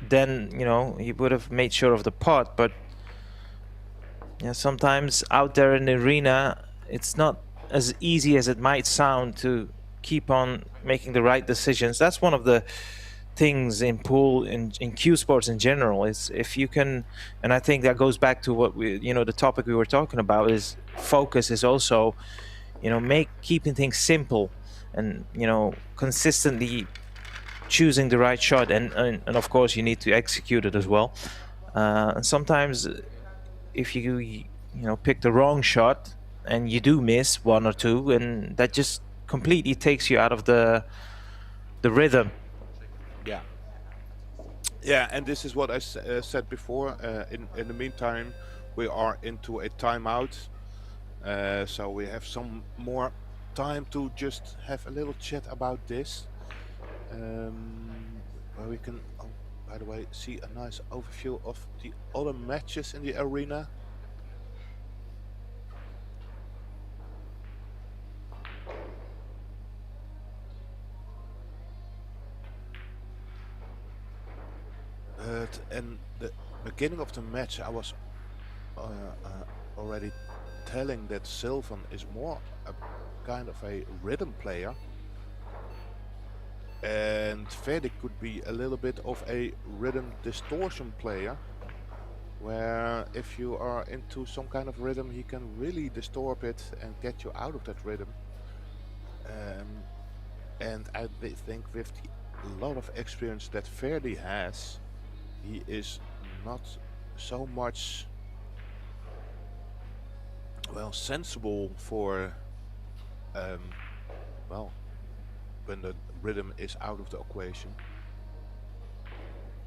then he would have made sure of the pot. But yeah, sometimes out there in the arena, it's not as easy as it might sound to keep on making the right decisions. That's one of the things in pool, in cue sports in general, is if you can, and I think that goes back to what we, the topic we were talking about, is focus is also, keeping things simple, and consistently choosing the right shot, and of course you need to execute it as well. And sometimes if you pick the wrong shot and you do miss one or two, and that just completely takes you out of the rhythm. Yeah, and this is what I said before. In the meantime, we are into a timeout, so we have some more time to just have a little chat about this, where we can, by the way, see a nice overview of the other matches in the arena. In the beginning of the match, I was already telling that Silvan is more a kind of a rhythm player, and Ferdi could be a little bit of a rhythm distortion player, where if you are into some kind of rhythm, he can really disturb it and get you out of that rhythm. And I think with a lot of experience that Ferdi has, he is not so much, well, sensible for, well, when the rhythm is out of the equation.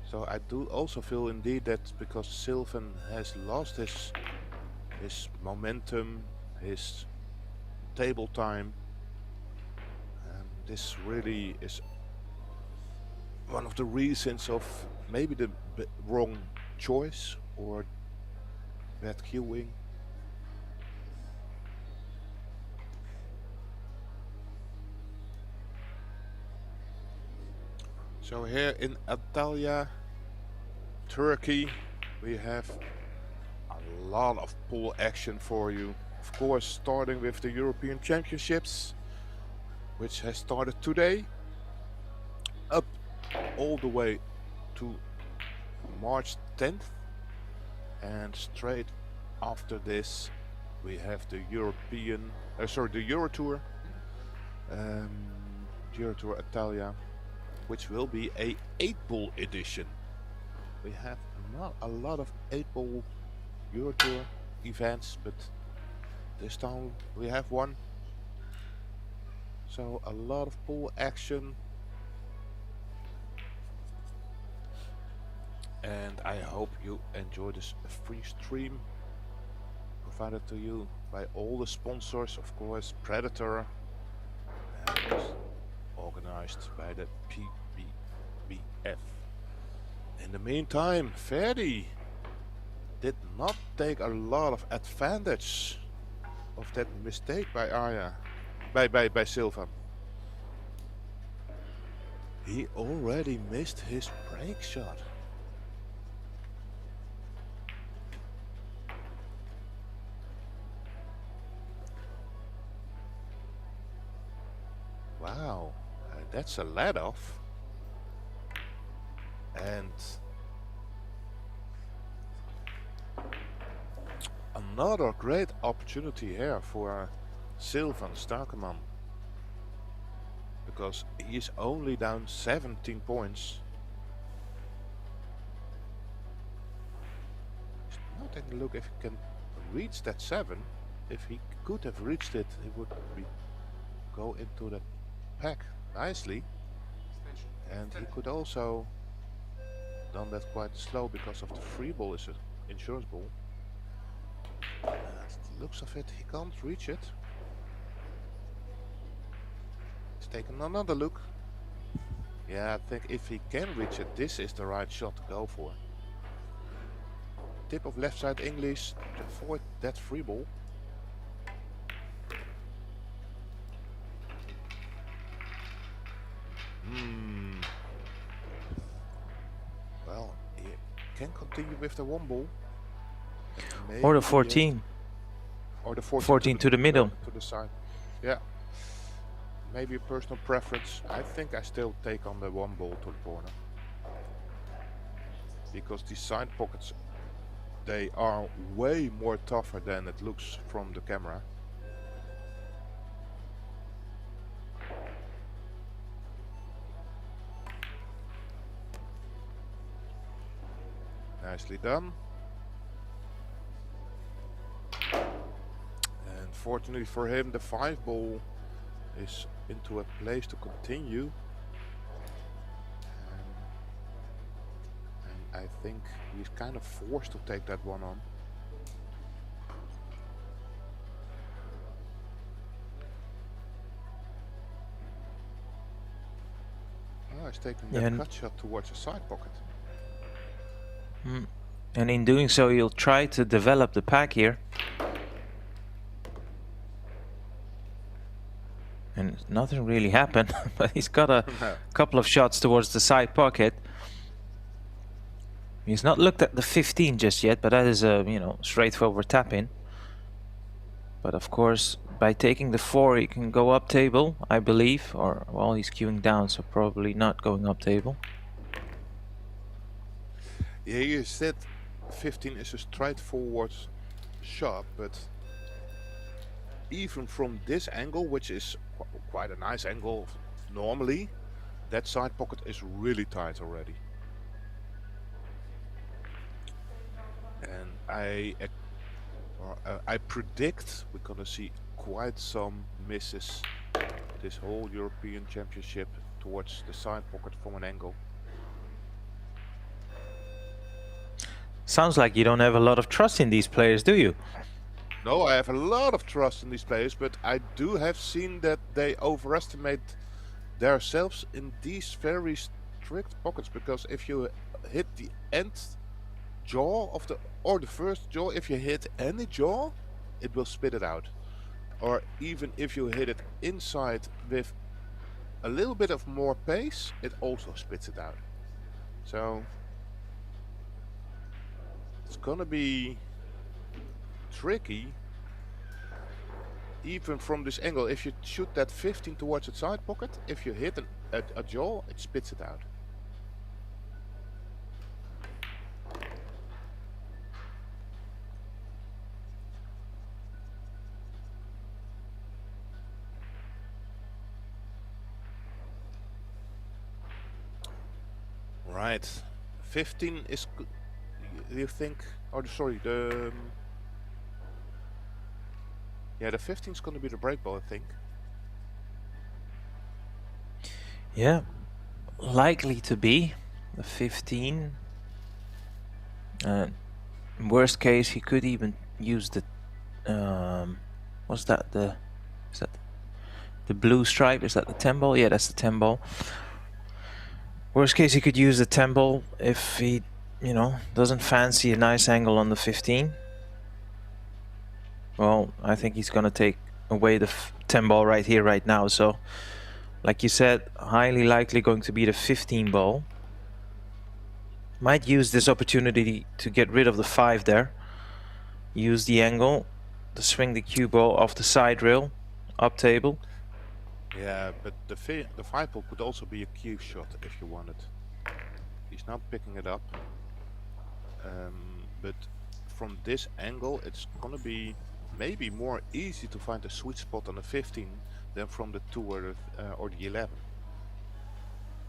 So I do also feel indeed that because Silvin has lost his momentum, his table time, this really is one of the reasons of maybe the wrong choice or bad cueing. So here in Antalya, Turkey, we have a lot of pool action for you. Of course, starting with the European Championships, which has started today, up all the way to March 10th, and straight after this we have the Euro Tour, Euro Tour Antalya, which will be a 8-ball edition. We have not a lot of 8-ball Euro Tour events, but this time we have one. So a lot of pool action, and I hope you enjoy this free stream provided to you by all the sponsors, of course, Predator, and organized by the EPBF. In the meantime, Ferdi did not take a lot of advantage of that mistake by Silvin. He already missed his break shot. Wow, that's a let off. And another great opportunity here for Silvin Starkeman, because he is only down 17 points. Now take a look if he can reach that 7. If he could have reached it, he would go into the pack nicely, and he could also done that quite slow because of the free ball is an insurance ball. Looks of it, he can't reach it. He's taken another look. Yeah, I think if he can reach it, this is the right shot to go for. Tip of left side English to avoid that free ball. Well, he can continue with the 1 ball. Maybe Or the 14. Or the 14 to the middle. To the side. Yeah. Maybe a personal preference. I think I still take on the 1 ball to the corner. Because these side pockets, they are way more tougher than it looks from the camera. Nicely done. And fortunately for him, the 5 ball is into a place to continue. And I think he's kind of forced to take that one on. Oh, he's taking that cut shot towards the side pocket. And in doing so, you'll try to develop the pack here. And nothing really happened, but he's got a couple of shots towards the side pocket. He's not looked at the 15 just yet, but that is a, you know, straightforward tap in. But of course, by taking the 4, he can go up table, I believe, or well, he's queuing down, so probably not going up table. Yeah, you said 15 is a straightforward shot, but even from this angle, which is quite a nice angle normally, that side pocket is really tight already. And I predict we're gonna see quite some misses this whole European Championship towards the side pocket from an angle. Sounds like you don't have a lot of trust in these players, do you? No, I have a lot of trust in these players, but I do have seen that they overestimate themselves in these very strict pockets, because if you hit the end jaw of the first jaw, if you hit any jaw, it will spit it out. Or even if you hit it inside with a little bit of more pace, it also spits it out. So it's gonna be tricky even from this angle. If you shoot that 15 towards the side pocket, if you hit a jaw, it spits it out. Right, 15 is, do you think, oh sorry, yeah, the 15 is going to be the break ball, I think. Yeah, likely to be the 15. Worst case, he could even use the what's that? Is that the blue stripe? Is that the 10 ball? Yeah, that's the 10 ball. Worst case, he could use the 10 ball if he, you know, doesn't fancy a nice angle on the 15. Well, I think he's gonna take away the 10 ball right here, right now. So, like you said, highly likely going to be the 15 ball. Might use this opportunity to get rid of the 5 there. Use the angle to swing the cue ball off the side rail, up table. Yeah, but the 5 ball could also be a cue shot if you wanted. He's not picking it up. But from this angle, it's gonna be maybe more easy to find a sweet spot on the 15 than from the 2 or the 11.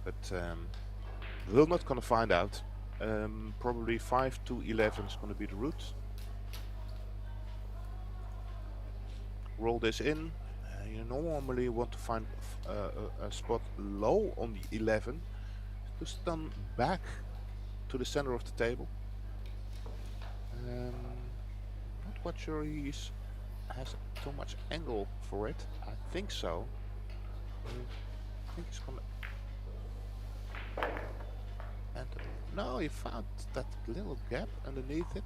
But we're not gonna find out. Probably 5 to 11 is gonna be the route. Roll this in. You normally want to find a spot low on the 11 to stun back to the center of the table. Not quite sure he has too much angle for it. I think so. I think he's gonna. And no, he found that little gap underneath it.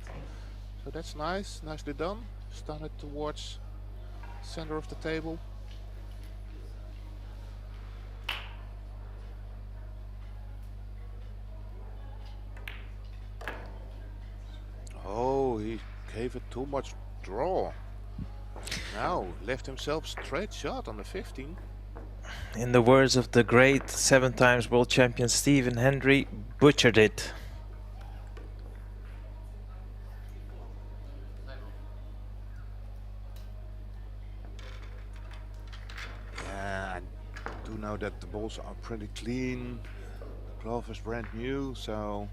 So that's nice, nicely done. Stun it towards center of the table. Oh, he gave it too much draw. Now left himself straight shot on the 15. In the words of the great 7 times world champion Stephen Hendry, butchered it. Yeah, I do know that the balls are pretty clean. The cloth is brand new, so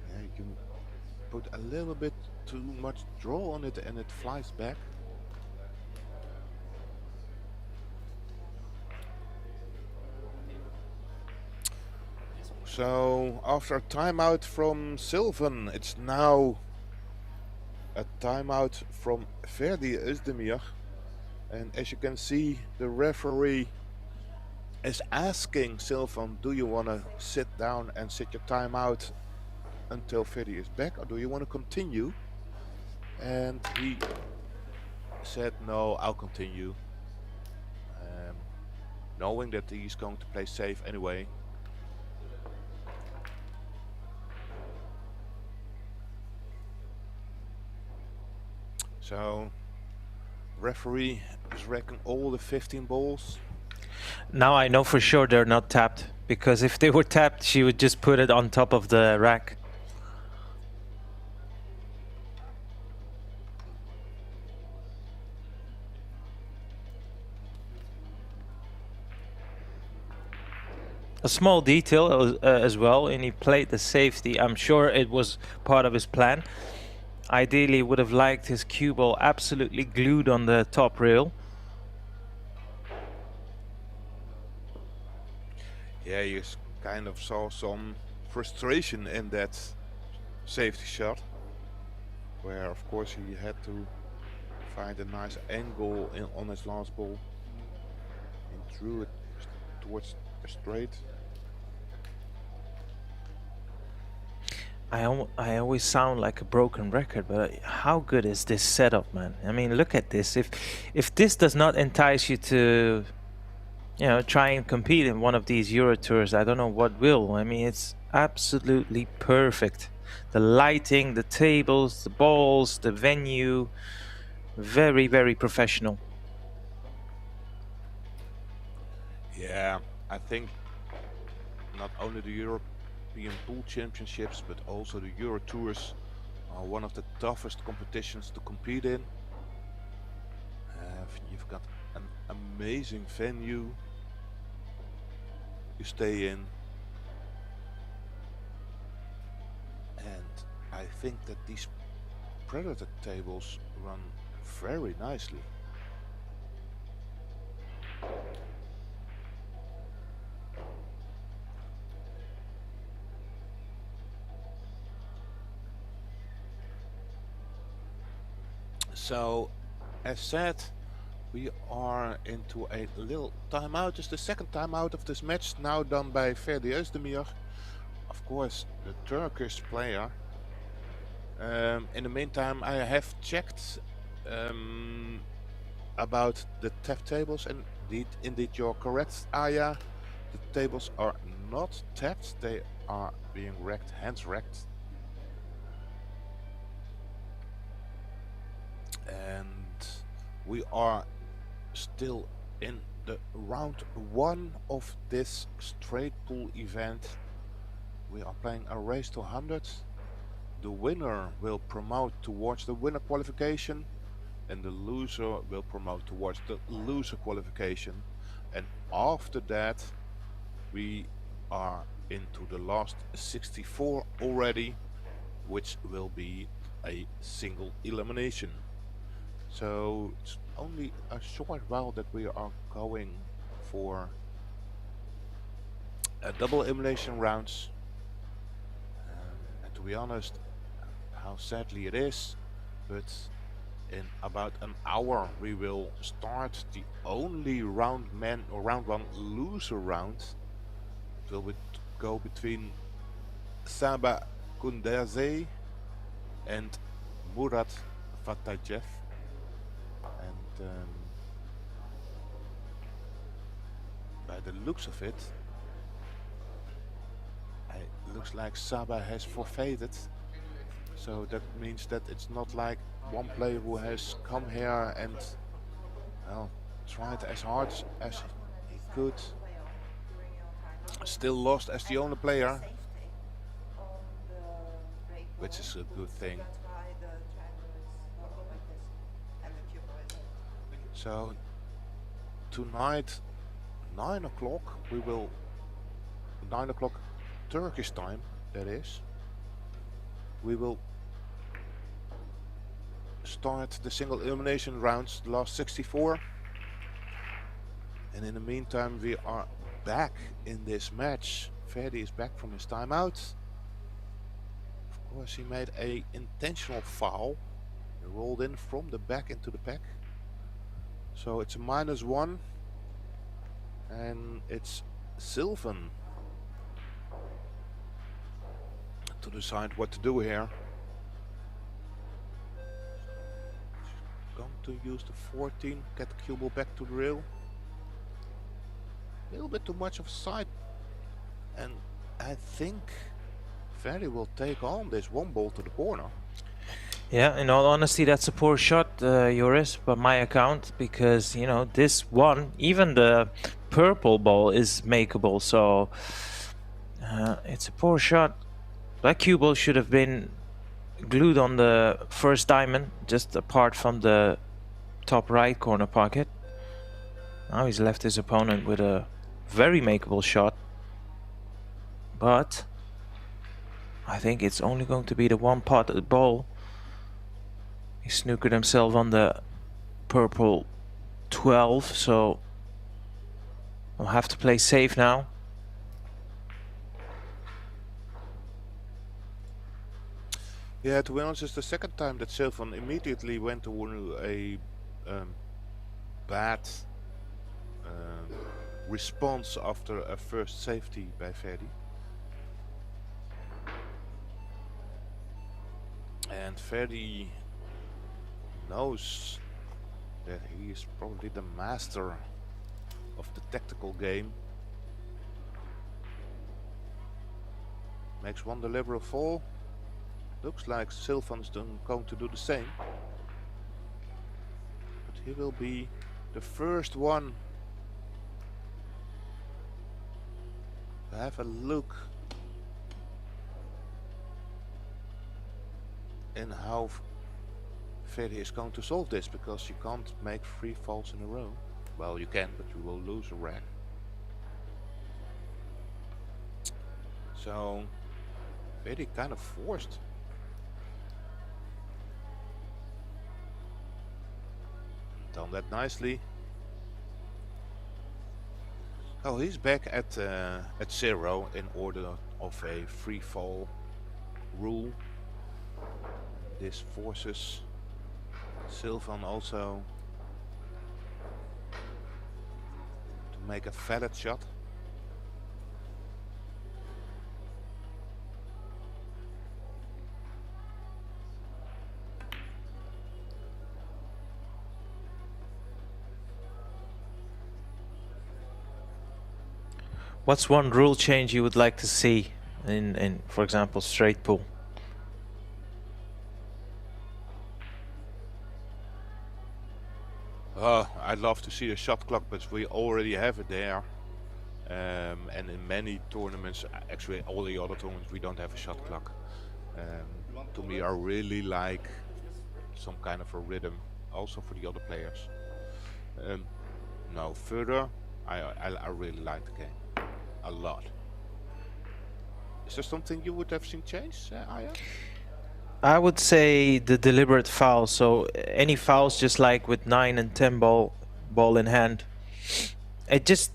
yeah, you can put a little bit too much draw on it and it flies back. So after a timeout from Silvin, it's now a timeout from Ferdi Özdemir. And as you can see, the referee is asking Silvin, do you want to sit down and sit your timeout until Ferdi is back, or do you want to continue? And he said, no, I'll continue. Knowing that he's going to play safe anyway. So, referee is racking all the 15 balls. Now I know for sure they're not tapped, because if they were tapped, she would just put it on top of the rack. a small detail as well, and he played the safety. I'm sure it was part of his plan. Ideally, would have liked his cue ball absolutely glued on the top rail. Yeah, you kind of saw some frustration in that safety shot, where of course he had to find a nice angle on his last ball and threw it towards a straight. I always sound like a broken record, but how good is this setup, man? I mean, look at this. If this does not entice you to, you know, try and compete in one of these Euro Tours, I don't know what will. I mean, it's absolutely perfect. The lighting, the tables, the balls, the venue, very, very professional. Yeah, I think not only the European Pool Championships, but also the Euro Tours are one of the toughest competitions to compete in. You've got an amazing venue you stay in, and I think that these Predator tables run very nicely. So, as said, we are into a little timeout. It's the second timeout of this match, now done by Ferdi Özdemir, of course, the Turkish player. In the meantime, I have checked about the tap tables, and indeed you're correct, Aya. The tables are not tapped, they are being racked, hands racked. And we are still in the round 1 of this straight pool event. We are playing a race to 100. The winner will promote towards the winner qualification, and the loser will promote towards the loser qualification. And after that we are into the last 64 already, which will be a single elimination. So it's only a short while that we are going for a double elimination rounds. And to be honest, how sadly it is, but in about an hour we will start the only round 1 loser round. It will go between Saba Kundaze and Murat Fatajev. And by the looks of it, it looks like Saba has forfeited. So that means that it's not like one player who has come here and, well, tried as hard as he could, still lost as the only player, which is a good thing. So tonight, 9 o'clock, 9 o'clock Turkish time, that is, we will start the single elimination rounds, the last 64. And in the meantime we are back in this match. Ferdi is back from his timeout. Of course he made a intentional foul. He rolled in from the back into the pack. So it's a -1. And it's Silvin to decide what to do here. Going to use the 14, get the cue ball back to the rail. A little bit too much of a side, and I think Ferdi will take on this one ball to the corner. Yeah, in all honesty, that's a poor shot, Joris, by my account, because, you know, this one, even the purple ball is makeable, so it's a poor shot. That cue ball should have been glued on the first diamond, just apart from the top right corner pocket. Now he's left his opponent with a very makeable shot. but I think it's only going to be the one pot at the ball. He snookered himself on the purple 12, so I'll have to play safe now. Yeah, to be honest, it's the second time that Silvin immediately went to a bad response after a first safety by Ferdi. And Ferdi knows that he is probably the master of the tactical game. Makes one deliberate fall. Looks like Silvin's going to do the same. But he will be the first one to have a look in how Ferdi is going to solve this, because you can't make 3 falls in a row. Well, you can, but you will lose a rack. So Ferdi kind of forced. Done that nicely. Oh, he's back at 0 in order of a free fall rule. This forces Silvin also to make a valid shot. What's one rule change you would like to see in for example, straight pool? I'd love to see a shot clock, but we already have it there. And in many tournaments, actually all the other tournaments, we don't have a shot clock. To me, I really like some kind of a rhythm, also for the other players. Now further, I really like the game a lot. Is there something you would have seen change, Aya? I would say the deliberate foul. So any fouls, just like with 9 and 10 ball in hand, it just,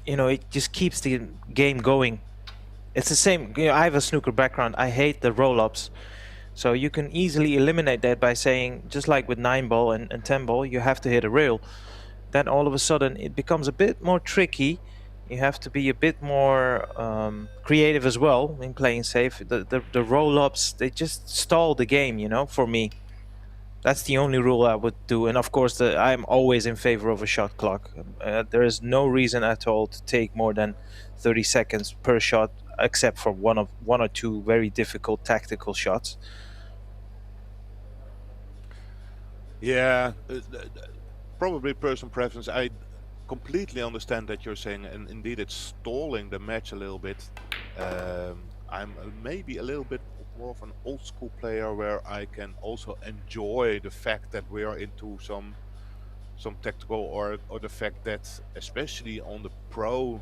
you know, it just keeps the game going. It's the same. You know, I have a snooker background. I hate the roll-ups, so you can easily eliminate that by saying, just like with 9 ball and 10 ball, you have to hit a rail. Then all of a sudden it becomes a bit more tricky. You have to be a bit more creative as well in playing safe. The roll-ups, they just stall the game, you know, for me. That's the only rule I would do. And of course, I'm always in favor of a shot clock. There is no reason at all to take more than 30 seconds per shot, except for one or two very difficult tactical shots. Yeah, probably personal preference. I completely understand that you're saying, and indeed it's stalling the match a little bit. I'm maybe a little bit more of an old school player, where I can also enjoy the fact that we are into some tactical, or the fact that especially on the pro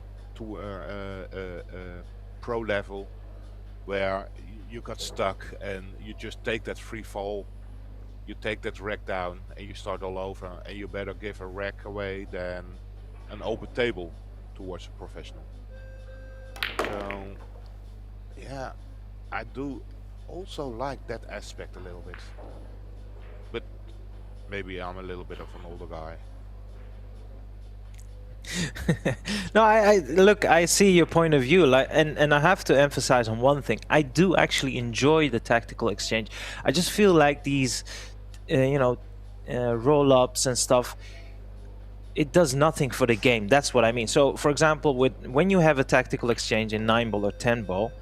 pro level, where you got stuck and you just take that free fall, you take that rack down and you start all over, and you better give a rack away than an open table towards a professional. So yeah, I do also like that aspect a little bit, but maybe I'm a little bit of an older guy. No, I look, I see your point of view, like, and I have to emphasize on one thing. I do actually enjoy the tactical exchange. I just feel like these roll-ups and stuff, it does nothing for the game. That's what I mean. So for example, when you have a tactical exchange in 9 ball or 10 ball,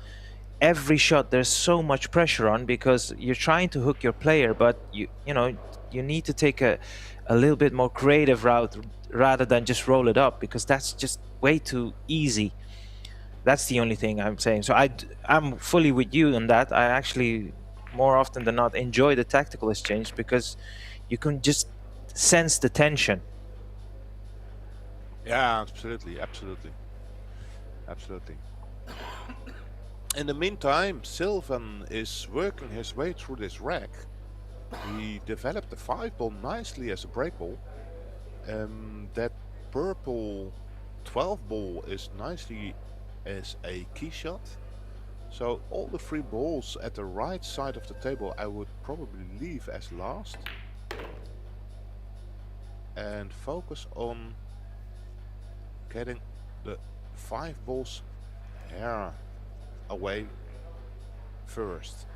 every shot there's so much pressure on, because you're trying to hook your player, but you need to take a little bit more creative route rather than just roll it up, because that's just way too easy. That's the only thing I'm saying. So I'm fully with you on that. I actually, more often than not, enjoy the tactical exchange, because you can just sense the tension. Yeah, absolutely. In the meantime, Silvin is working his way through this rack. He developed the 5-ball nicely as a break ball. That purple 12-ball is nicely as a key shot. So all the 3 balls at the right side of the table I would probably leave as last. And focus on getting the 5 balls here away first.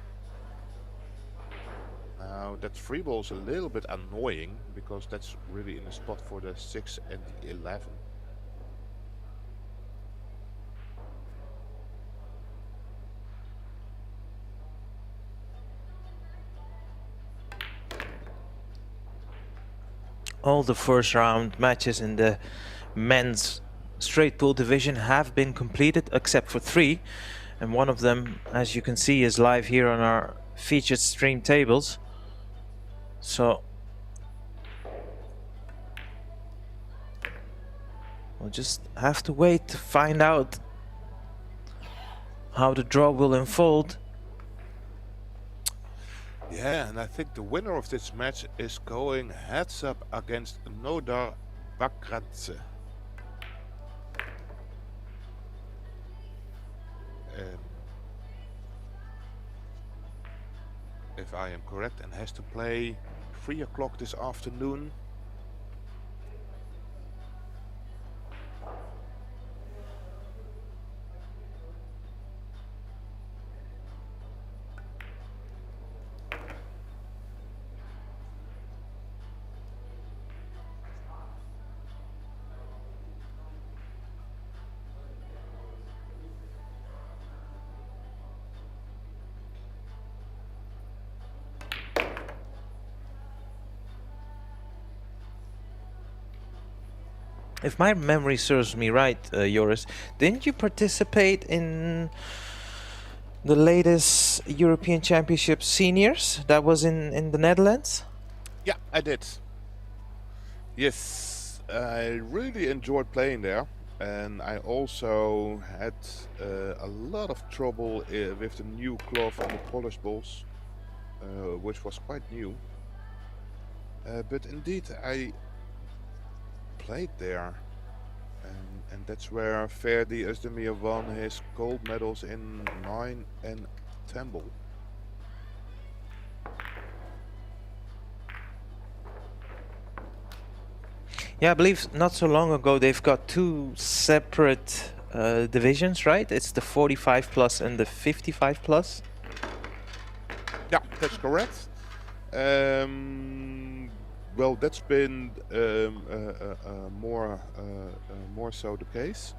Now that 3 ball is a little bit annoying because that's really in the spot for the 6 and the 11. All the first round matches in the men's straight pool division have been completed except for 3, and one of them, as you can see, is live here on our featured stream tables. So we'll just have to wait to find out how the draw will unfold. Yeah, and I think the winner of this match is going heads up against Nodar Bakradze. If I am correct, and has to play 3 o'clock this afternoon. If my memory serves me right, Joris, didn't you participate in the latest European Championship Seniors that was in the Netherlands? Yeah, I did. Yes, I really enjoyed playing there, and I also had a lot of trouble with the new cloth and the polished balls, which was quite new. But indeed, I played there, and that's where Ferdi Özdemir won his gold medals in 9 and 10 ball. Yeah, I believe not so long ago they've got 2 separate divisions, right? It's the 45 plus and the 55 plus. Yeah, that's correct. Well, that's been more so the case.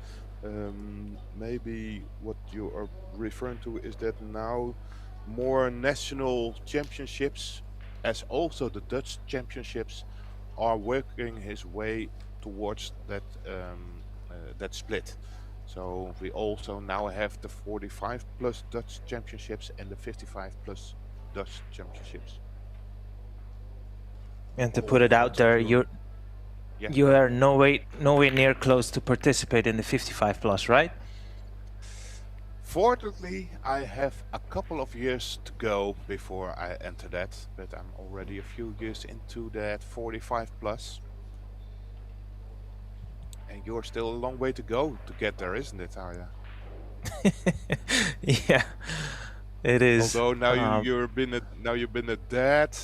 Maybe what you are referring to is that now more national championships, as also the Dutch championships, are working his way towards that that split. So we also now have the 45 plus Dutch championships and the 55 plus Dutch championships. And to put it out there, you are nowhere near close to participate in the 55 plus, right? Fortunately, I have a couple of years to go before I enter that, but I'm already a few years into that 45 plus. And you're still a long way to go to get there, isn't it, Arya? Yeah, it is. Although now you've been a dad,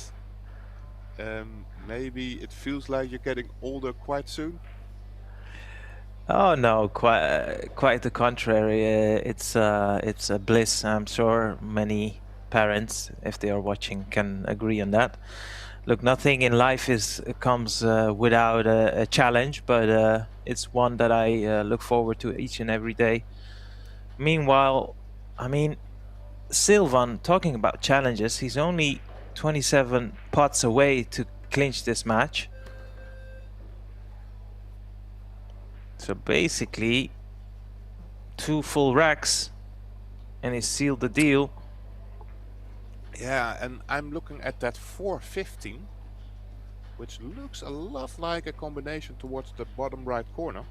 maybe it feels like you're getting older quite soon. Oh no, quite the contrary. It's a bliss. I'm sure many parents, if they are watching, can agree on that. Look, nothing in life comes without a challenge, but it's one that I look forward to each and every day. Meanwhile, I mean, Silvan, talking about challenges, he's only 27 pots away to clinch this match. So basically 2 full racks and he sealed the deal. Yeah, and I'm looking at that 415, which looks a lot like a combination towards the bottom right corner.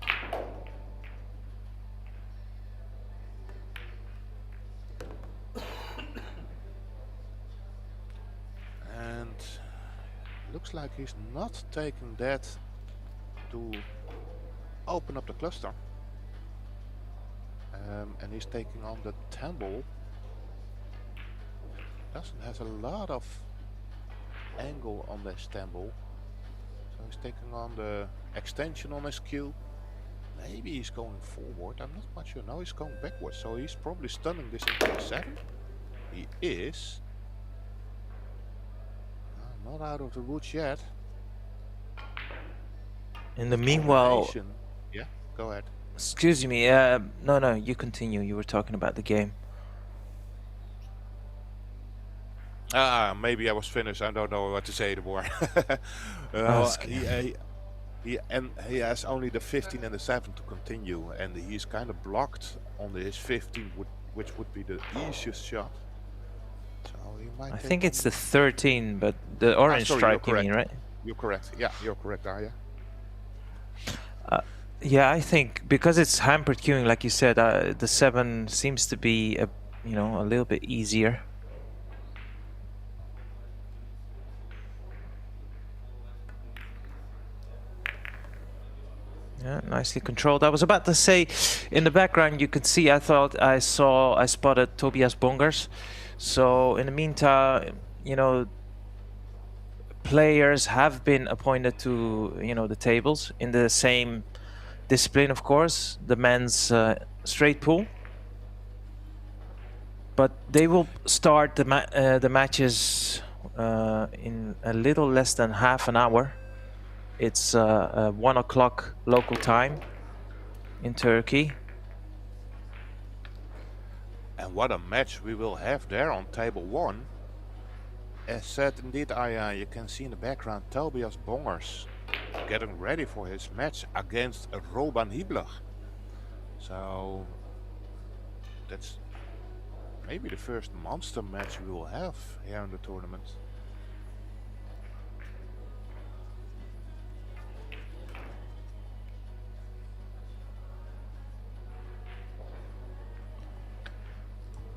looks like he's not taking that to open up the cluster. And he's taking on the 10 ball. Doesn't have a lot of angle on this 10 ball. So he's taking on the extension on his cue. Maybe he's going forward, I'm not quite sure. No, he's going backwards, so he's probably stunning this into the 7. He is. Not out of the woods yet. In the meanwhile, yeah, go ahead. excuse me, no, you continue. You were talking about the game. Maybe I was finished. I don't know what to say anymore. He has only the 15 and the 7 to continue, and he's kind of blocked on his 15, which would be the easiest shot. So he might. I think it's the 13, but the orange stripe, you mean, right? You're correct. Yeah, you're correct, Arya. Yeah, I think because it's hampered queuing, like you said, the 7 seems to be a little bit easier. Yeah, nicely controlled. I was about to say, in the background you could see, I spotted Tobias Bongers. So in the meantime, players have been appointed to, the tables in the same discipline, of course, the men's straight pool. But they will start the matches in a little less than half an hour. It's 1 o'clock local time in Turkey. And what a match we will have there on table 1. As said, indeed, you can see in the background Tobias Bongers getting ready for his match against Roban Hibler. So that's maybe the first monster match we will have here in the tournament.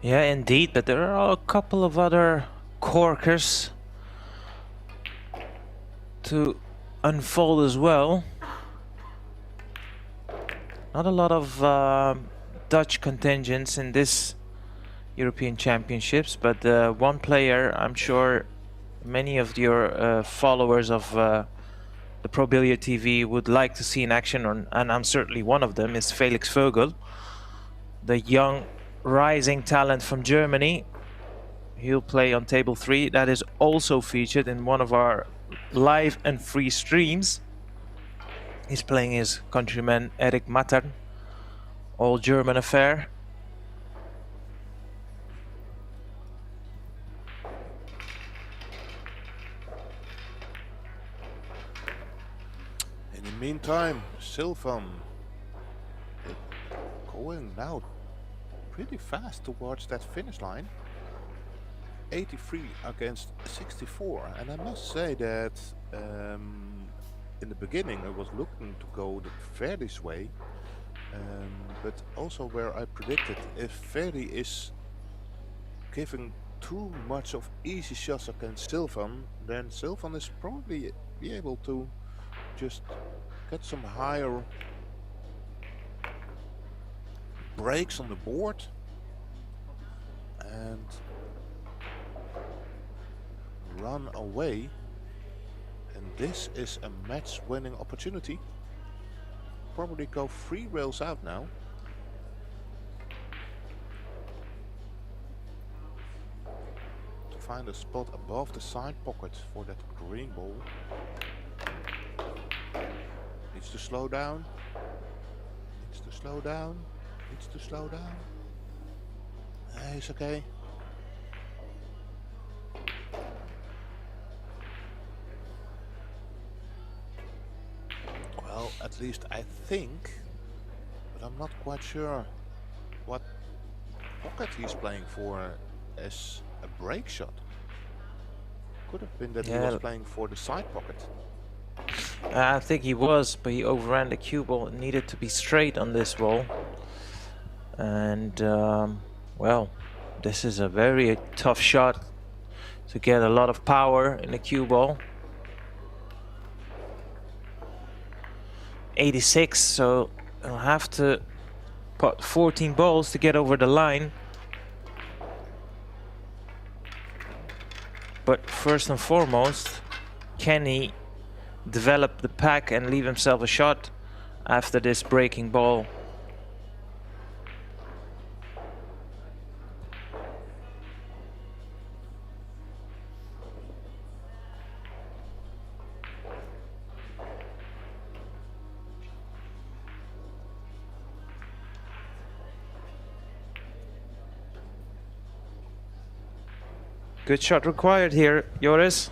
Yeah, indeed, but there are a couple of other corkers to unfold as well. Not a lot of Dutch contingents in this European Championships, but one player I'm sure many of your followers of the Pro Billiard TV would like to see in action, and I'm certainly one of them, is Felix Vogel, the young rising talent from Germany. He'll play on table 3. That is also featured in one of our live and free streams. He's playing his countryman Erik Mattern, all German affair. In the meantime, Silvin going now pretty fast towards that finish line. 83 against 64, and I must say that in the beginning I was looking to go the Ferdi's way, but also where I predicted if Ferdi is giving too much of easy shots against Silvin, then Silvin is probably be able to just get some higher breaks on the board and run away, and this is a match winning opportunity. Probably go 3 rails out now. To find a spot above the side pocket for that green ball. Needs to slow down. Needs to slow down. Needs to slow down. It's okay. Well, at least I think, but I'm not quite sure what pocket he's playing for as a break shot. Could have been that he was playing for the side pocket. I think he was, but he overran the cue ball. It needed to be straight on this ball. And, well, this is a very tough shot to get a lot of power in the cue ball. 86, so I'll have to put 14 balls to get over the line. But first and foremost, can he develop the pack and leave himself a shot after this breaking ball? Good shot required here, Joris.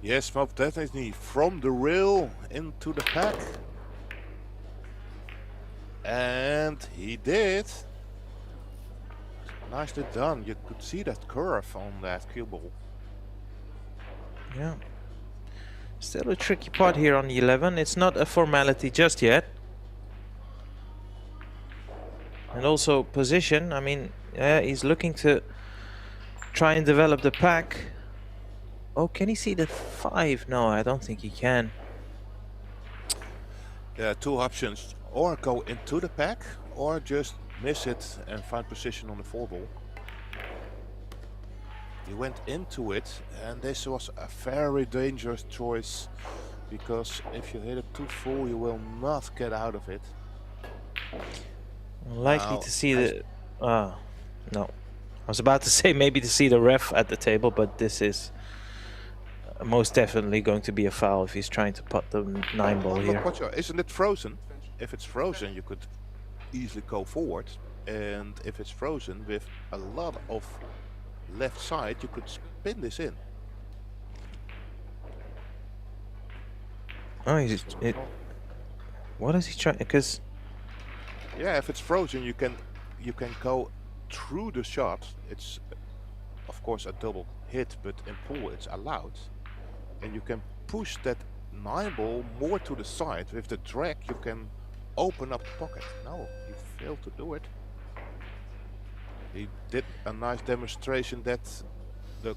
Yes, most definitely. From the rail into the pack. And he did. Nicely done. You could see that curve on that cue ball. Yeah. Still a tricky pot here on the 11. It's not a formality just yet. And also position. I mean, yeah, he's looking to try and develop the pack. Oh, can he see the 5? No, I don't think he can. There are two options. Or go into the pack, or just miss it and find position on the 4 ball. He went into it, and this was a very dangerous choice, because if you hit it too full, you will not get out of it. Likely Now, to see the... no. I was about to say maybe to see the ref at the table, but this is most definitely going to be a foul if he's trying to put the 9 ball here. Isn't it frozen? If it's frozen, you could easily go forward. And if it's frozen with a lot of left side, you could spin this in. Oh, what is he trying? Because yeah, if it's frozen, you can go through the shot. It's of course a double hit, but in pool it's allowed, and you can push that 9 ball more to the side. With the drag, you can open up the pocket. No, he failed to do it. He did a nice demonstration that the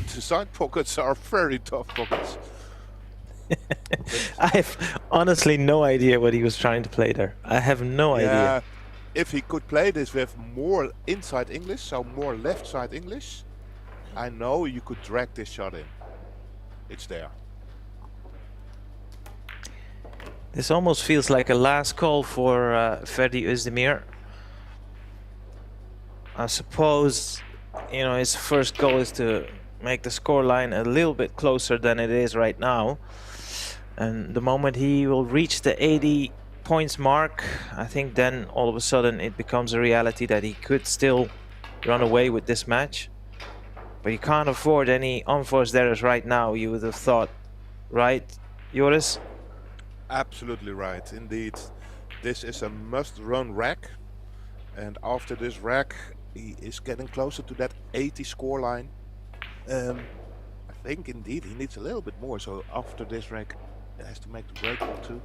side pockets are very tough pockets. I have honestly no idea what he was trying to play there. I have no idea. If he could play this with more inside English, so more left side English, I know you could drag this shot in. It's there. This almost feels like a last call for Ferdi Özdemir. I suppose, you know, his first goal is to make the scoreline a little bit closer than it is right now. And the moment he will reach the 80 points mark, I think then all of a sudden it becomes a reality that he could still run away with this match. But you can't afford any unforced errors right now, you would have thought. Right, Joris? Absolutely right, indeed. This is a must-run rack. And after this rack, he is getting closer to that 80 scoreline. I think indeed he needs a little bit more. So after this rack, he has to make the break ball too.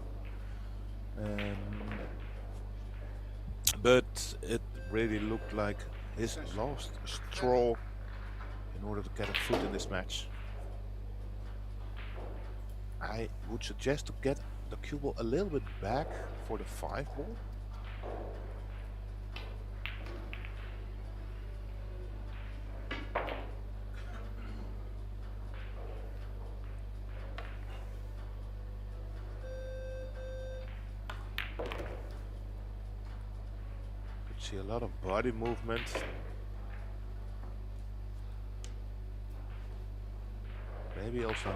But it really looked like his last straw in order to get a foot in this match. I would suggest to get the cue ball a little bit back for the 5 ball. See a lot of body movement. Maybe also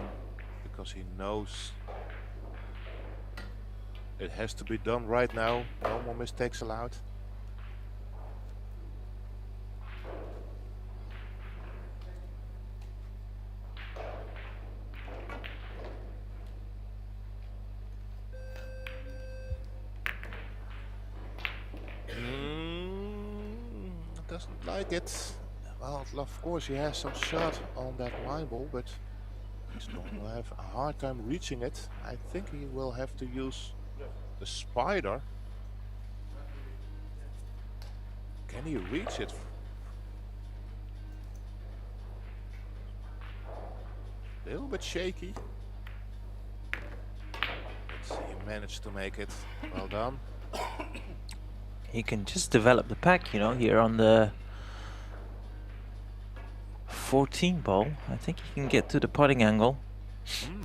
because he knows it has to be done right now. No more mistakes allowed. Doesn't like it. Well, of course he has some shot on that 9 ball, but he's going to have a hard time reaching it. I think he will have to use the spider. Can he reach it? A little bit shaky. But he managed to make it. Well done. He can just develop the pack, you know, here on the 14 ball. I think he can get to the putting angle.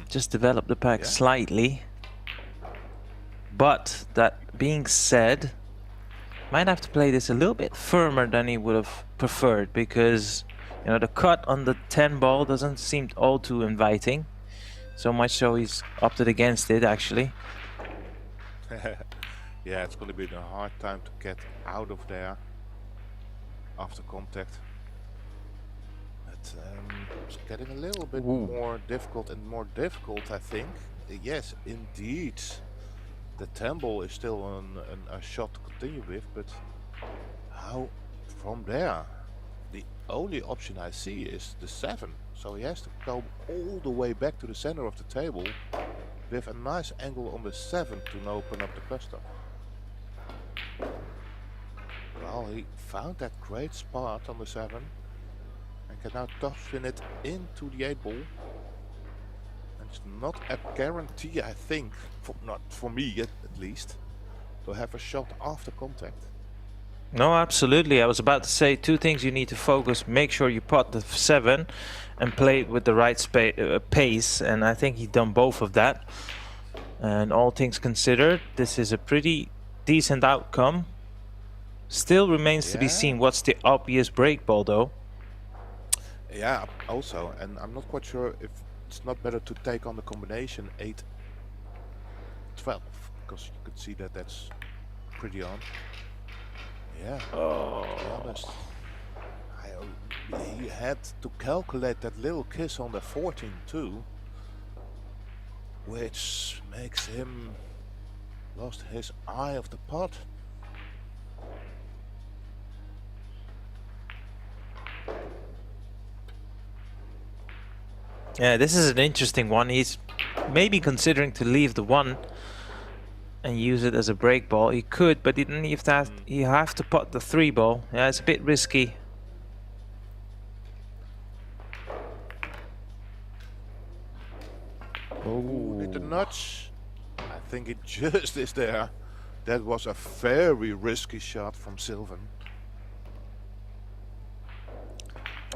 Just develop the pack slightly. But that being said, might have to play this a little bit firmer than he would have preferred, because you know the cut on the 10 ball doesn't seem all too inviting. So much so he's opted against it actually. Yeah, it's going to be a hard time to get out of there after contact. But it's getting a little bit more difficult and more difficult, I think. Yes, indeed. The 10 ball is still a shot to continue with, but how from there? The only option I see is the 7. So he has to go all the way back to the center of the table with a nice angle on the 7 to open up the cluster. Well, he found that great spot on the 7 and can now topspin it into the 8 ball. And it's not a guarantee, I think, not for me at least, to have a shot after contact. No, absolutely. I was about to say two things you need to focus. Make sure you pot the 7 and play it with the right pace. And I think he's done both of that. And all things considered, this is a pretty decent outcome. Still remains to be seen what's the obvious break ball though. Yeah, also. And I'm not quite sure if it's not better to take on the combination 8-12. Because you could see that that's pretty on. Yeah, to be honest, he had to calculate that little kiss on the 14 too, which makes him lost his eye of the pot. Yeah, this is an interesting one. He's maybe considering to leave the 1 and use it as a break ball. He could, but he didn't have to pot the 3 ball. Yeah, it's a bit risky. Oh, did the nudge? I think it just is there. That was a very risky shot from Silvin.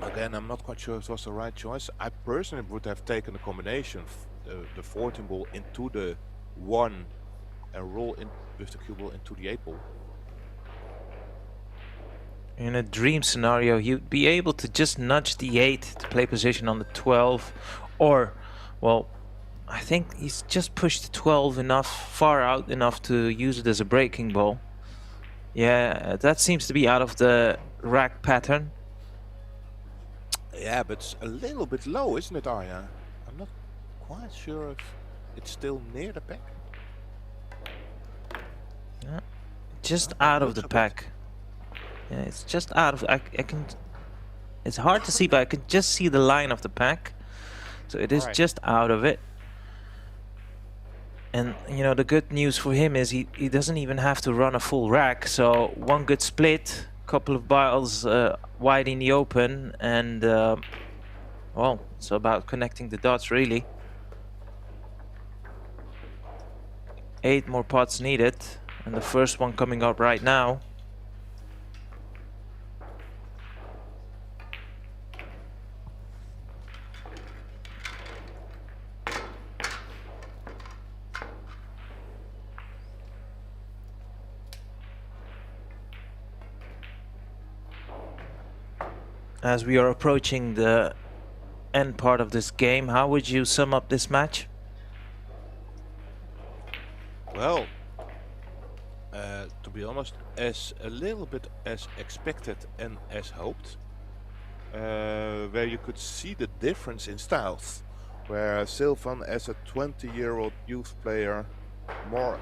Again, I'm not quite sure if it was the right choice. I personally would have taken a combination, the 14 ball into the 1 and roll in with the cue ball into the 8 ball. In a dream scenario, you'd be able to just nudge the 8 to play position on the 12, or, well, I think he's just pushed the 12 far out enough to use it as a breaking ball. Yeah, that seems to be out of the rack pattern. Yeah, but it's a little bit low, isn't it, Arya? I'm not quite sure if it's still near the pack. Yeah, just out of the pack. Yeah, it's just out of. I can. It's hard to see, but I can just see the line of the pack. So it is just out of it. And you know the good news for him is he doesn't even have to run a full rack. So one good split, couple of balls wide in the open, and well, it's about connecting the dots really. 8 more pots needed. And the first one coming up right now. As we are approaching the end part of this game, how would you sum up this match? Well, to be honest, as a little bit as expected and as hoped, where you could see the difference in styles, where Silvin as a 20-year-old youth player, more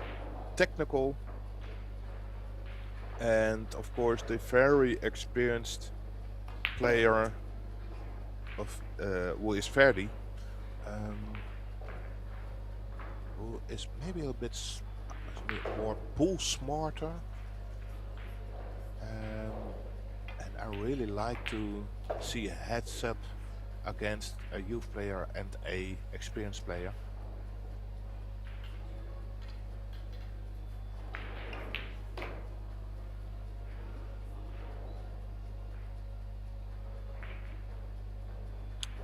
technical, and of course the very experienced player of who is Ferdi, who is maybe a bit more pool smarter, and I really like to see a heads up against a youth player and a experienced player.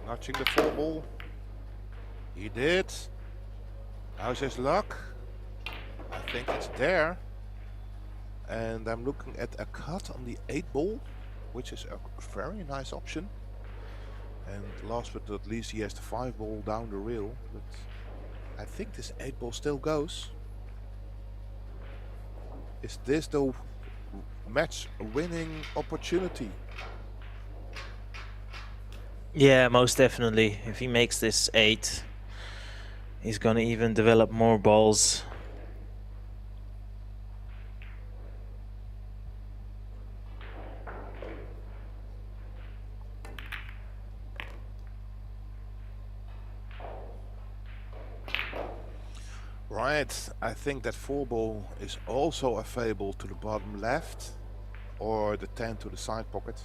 Notching the 4 ball. He did. How's his luck? I think it's there. And I'm looking at a cut on the 8 ball, which is a very nice option. And last but not least, he has the 5 ball down the rail. But I think this 8 ball still goes. Is this the match winning opportunity? Yeah, most definitely. If he makes this 8, he's gonna even develop more balls. Right, I think that 4 ball is also available to the bottom left, or the 10 to the side pocket.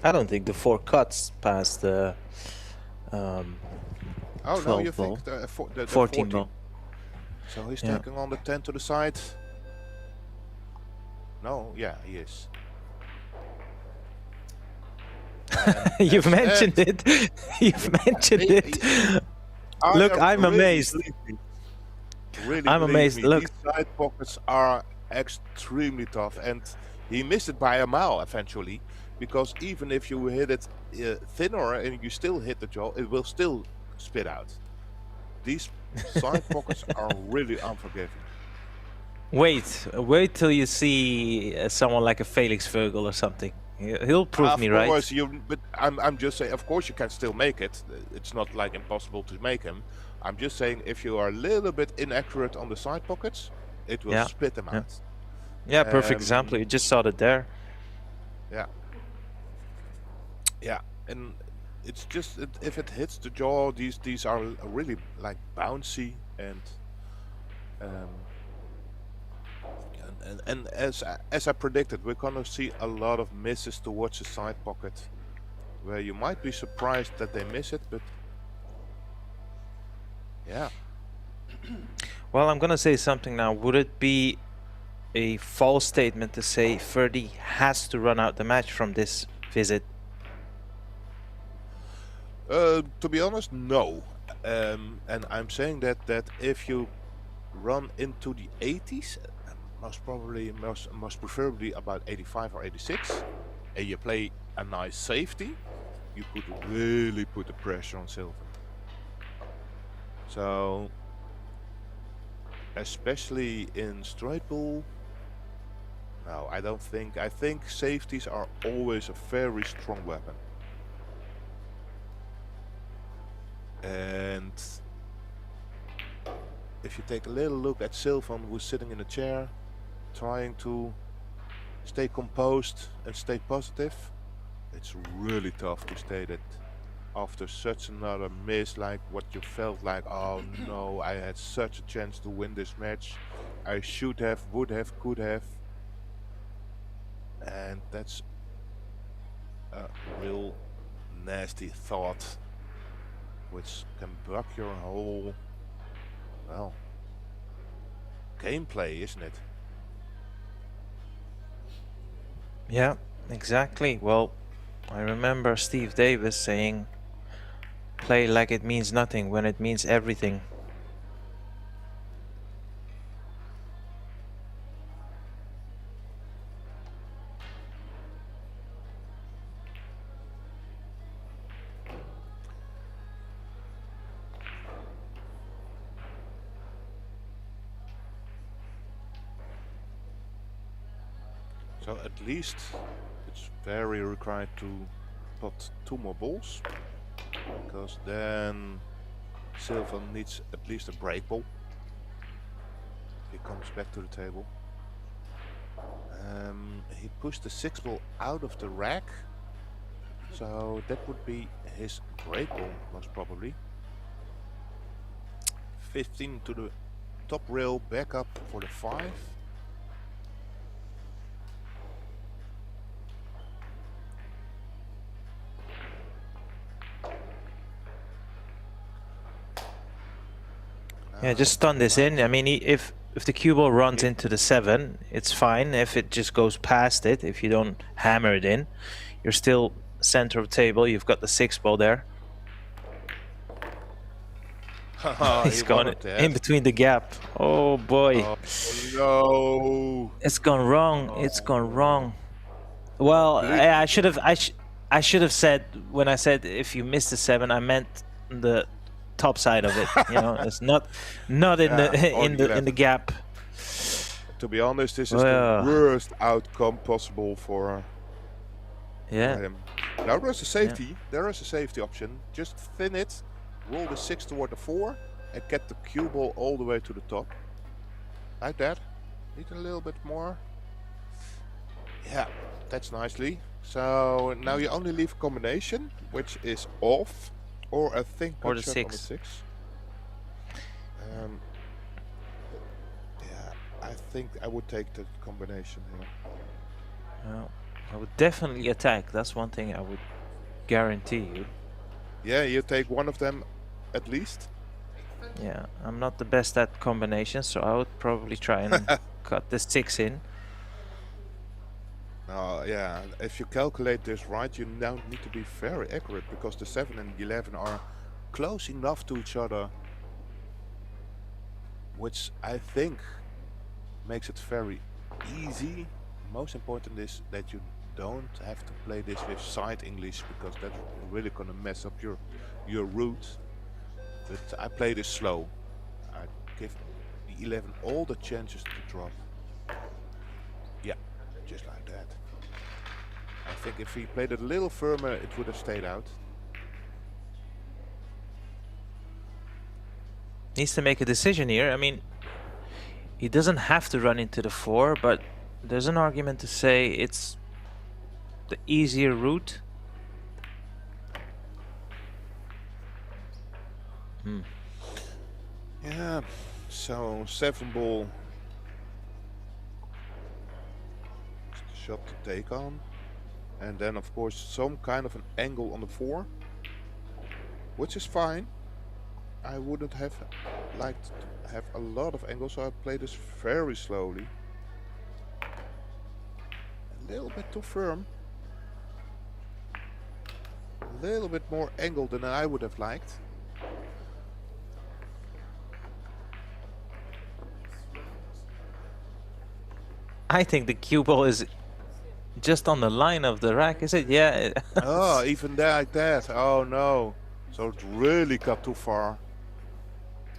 I don't think the 4 cuts past the Oh no, 12 you ball. think the 14 ball. So he's Yeah. taking on the 10 to the side. No, yeah, he is. You've that's mentioned it. You've mentioned it. Look, I'm amazed. Really, I'm believe amazed. me, Look. these side pockets are extremely tough, and he missed it by a mile eventually. Because even if you hit it thinner and you still hit the jaw, it will still spit out. These side pockets are really unforgiving. Wait till you see someone like a Felix Vogel or something. He'll prove me right. Of course, but I'm just saying. Of course, you can still make it. It's not like impossible to make him. I'm just saying, if you are a little bit inaccurate on the side pockets, it will spit them out. Yeah, perfect example. You just saw that there. Yeah. Yeah, and it's just if it hits the jaw, these are really like bouncy and as I predicted, we're gonna see a lot of misses towards the side pocket, where you might be surprised that they miss it, but yeah. Well, I'm gonna say something now. Would it be a false statement to say Ferdi has to run out the match from this visit? To be honest, no. And I'm saying that if you run into the 80s, most preferably about 85 or 86, and you play a nice safety, you could really put the pressure on Silvin. So, especially in straight ball, no, I don't think. I think safeties are always a very strong weapon. And if you take a little look at Silvin, who's sitting in a chair, trying to stay composed and stay positive, it's really tough to stay that after such another miss, like what you felt like, oh no, I had such a chance to win this match. I should have, would have, could have. And that's a real nasty thought, which can block your whole, well, gameplay, isn't it? Yeah, exactly. Well, I remember Steve Davis saying, play like it means nothing when it means everything. So at least it's very required to put 2 more balls, because then Silvin needs at least a break ball. He comes back to the table. He pushed the 6 ball out of the rack, so that would be his break ball most probably. 15 to the top rail, back up for the 5. Yeah, just stun this in. I mean, if if the cue ball runs into the 7, it's fine. If it just goes past it, if you don't hammer it in, you're still center of table. You've got the 6 ball there. He's He gone wanted that. in between the gap. Oh boy. Oh, no. It's gone wrong. It's gone wrong. Well, I should have said, when I said if you miss the 7, I meant the top side of it. You know, it's not in in the gap. To be honest, this is the worst outcome possible for him. Now there's a safety. Yeah. There is a safety option. Just thin it, roll the 6 toward the 4, and get the cue ball all the way to the top. Like that. Need a little bit more. Yeah, that's nicely. So now you only leave a combination, which is off, or a thin or the shot 6. on the 6. Yeah, I think I would take the combination here. I would definitely attack. That's one thing I would guarantee you. Yeah, you take one of them at least. Yeah, I'm not the best at combinations, so I would probably try and cut the 6 in. Yeah, if you calculate this right, you now need to be very accurate, because the 7 and the 11 are close enough to each other, which I think makes it very easy. Most important is that you don't have to play this with side English, because that's really gonna mess up your route. But I play this slow. I give the 11 all the chances to drop. Yeah, just like that. I think if he played it a little firmer, it would have stayed out. Needs to make a decision here. I mean, he doesn't have to run into the 4, but there's an argument to say it's the easier route. Yeah, so 7 ball. Just a shot to take on. And then of course some kind of an angle on the 4, which is fine. I wouldn't have liked to have a lot of angles, so I play this very slowly. A little bit too firm. A little bit more angle than I would have liked. I think the cue ball is just on the line of the rack, is it? Yeah. Oh, even like that. Oh no. So it really got too far.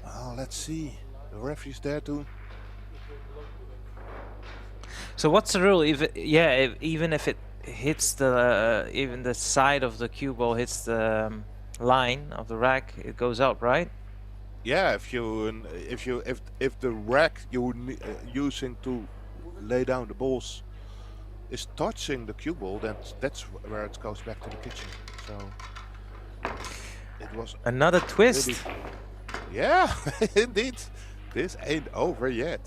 Oh, let's see. The referee's there too. So what's the rule? Even if it hits the even the side of the cue ball hits the line of the rack, it goes out, right? Yeah, if the rack you're using to lay down the balls is touching the cue ball, then that's where it goes back to the kitchen. So it was another twist. Really, yeah, indeed. This ain't over yet.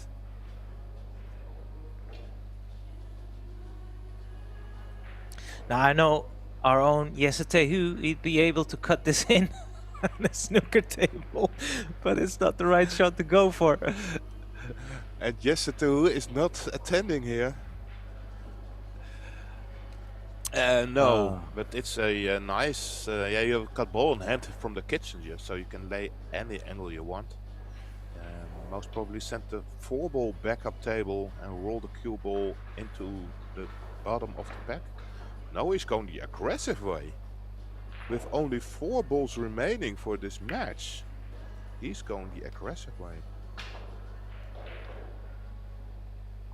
Now I know our own Yesatehu, he'd be able to cut this in on the snooker table, but it's not the right shot to go for. And Yesatehu is not attending here. No, but it's a nice, yeah, you have a cut ball in hand from the kitchen here, so you can lay any angle you want. Most probably send the 4 ball backup table and roll the cue ball into the bottom of the pack. Now he's going the aggressive way. With only 4 balls remaining for this match, he's going the aggressive way.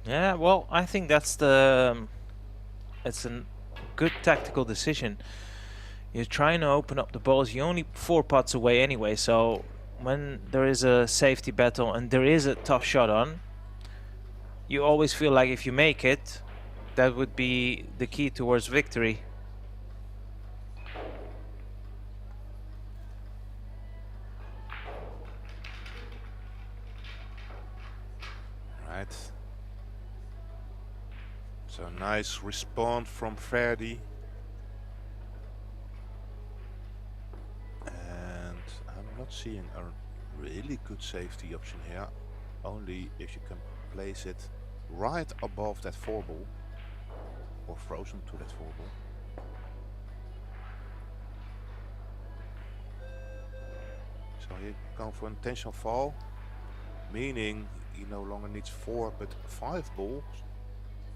Yeah, well, I think that's the it's a good tactical decision. You're trying to open up the balls. You're only 4 pots away anyway, so when there is a safety battle and there is a tough shot on, you always feel like if you make it, that would be the key towards victory. Right. So nice response from Ferdi. And I'm not seeing a really good safety option here. only if you can place it right above that 4 ball, or frozen to that 4 ball. So you go for intentional fall, meaning he no longer needs 4 but 5 balls.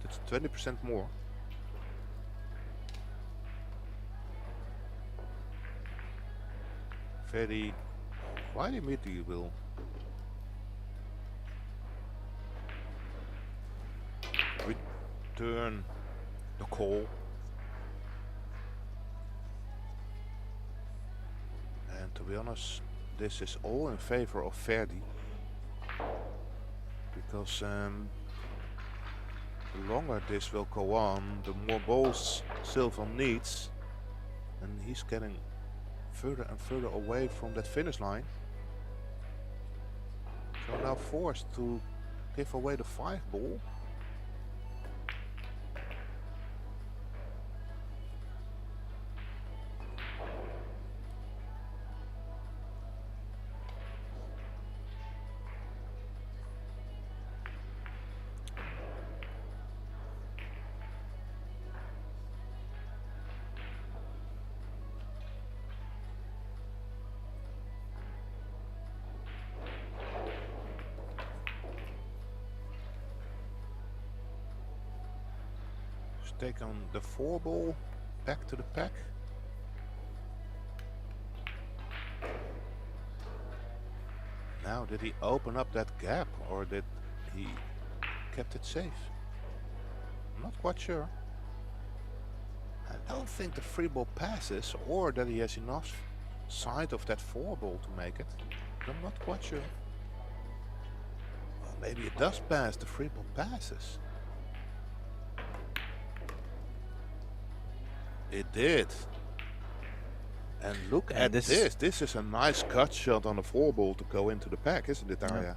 That's 20% more. Ferdi quite immediately will return the call. And to be honest, this is all in favor of Ferdi, because the longer this will go on, the more balls Silvin needs, and he's getting further and further away from that finish line. So now forced to give away the 5 ball. Take on the 4 ball back to the pack. Now, did he open up that gap, or did he kept it safe? I'm not quite sure. I don't think the 3 ball passes, or that he has enough side of that 4 ball to make it. I'm not quite sure. Well, maybe it does pass. The 3 ball passes. It did. And look at this. This is a nice cut shot on a 4 ball to go into the pack, isn't it, Arya?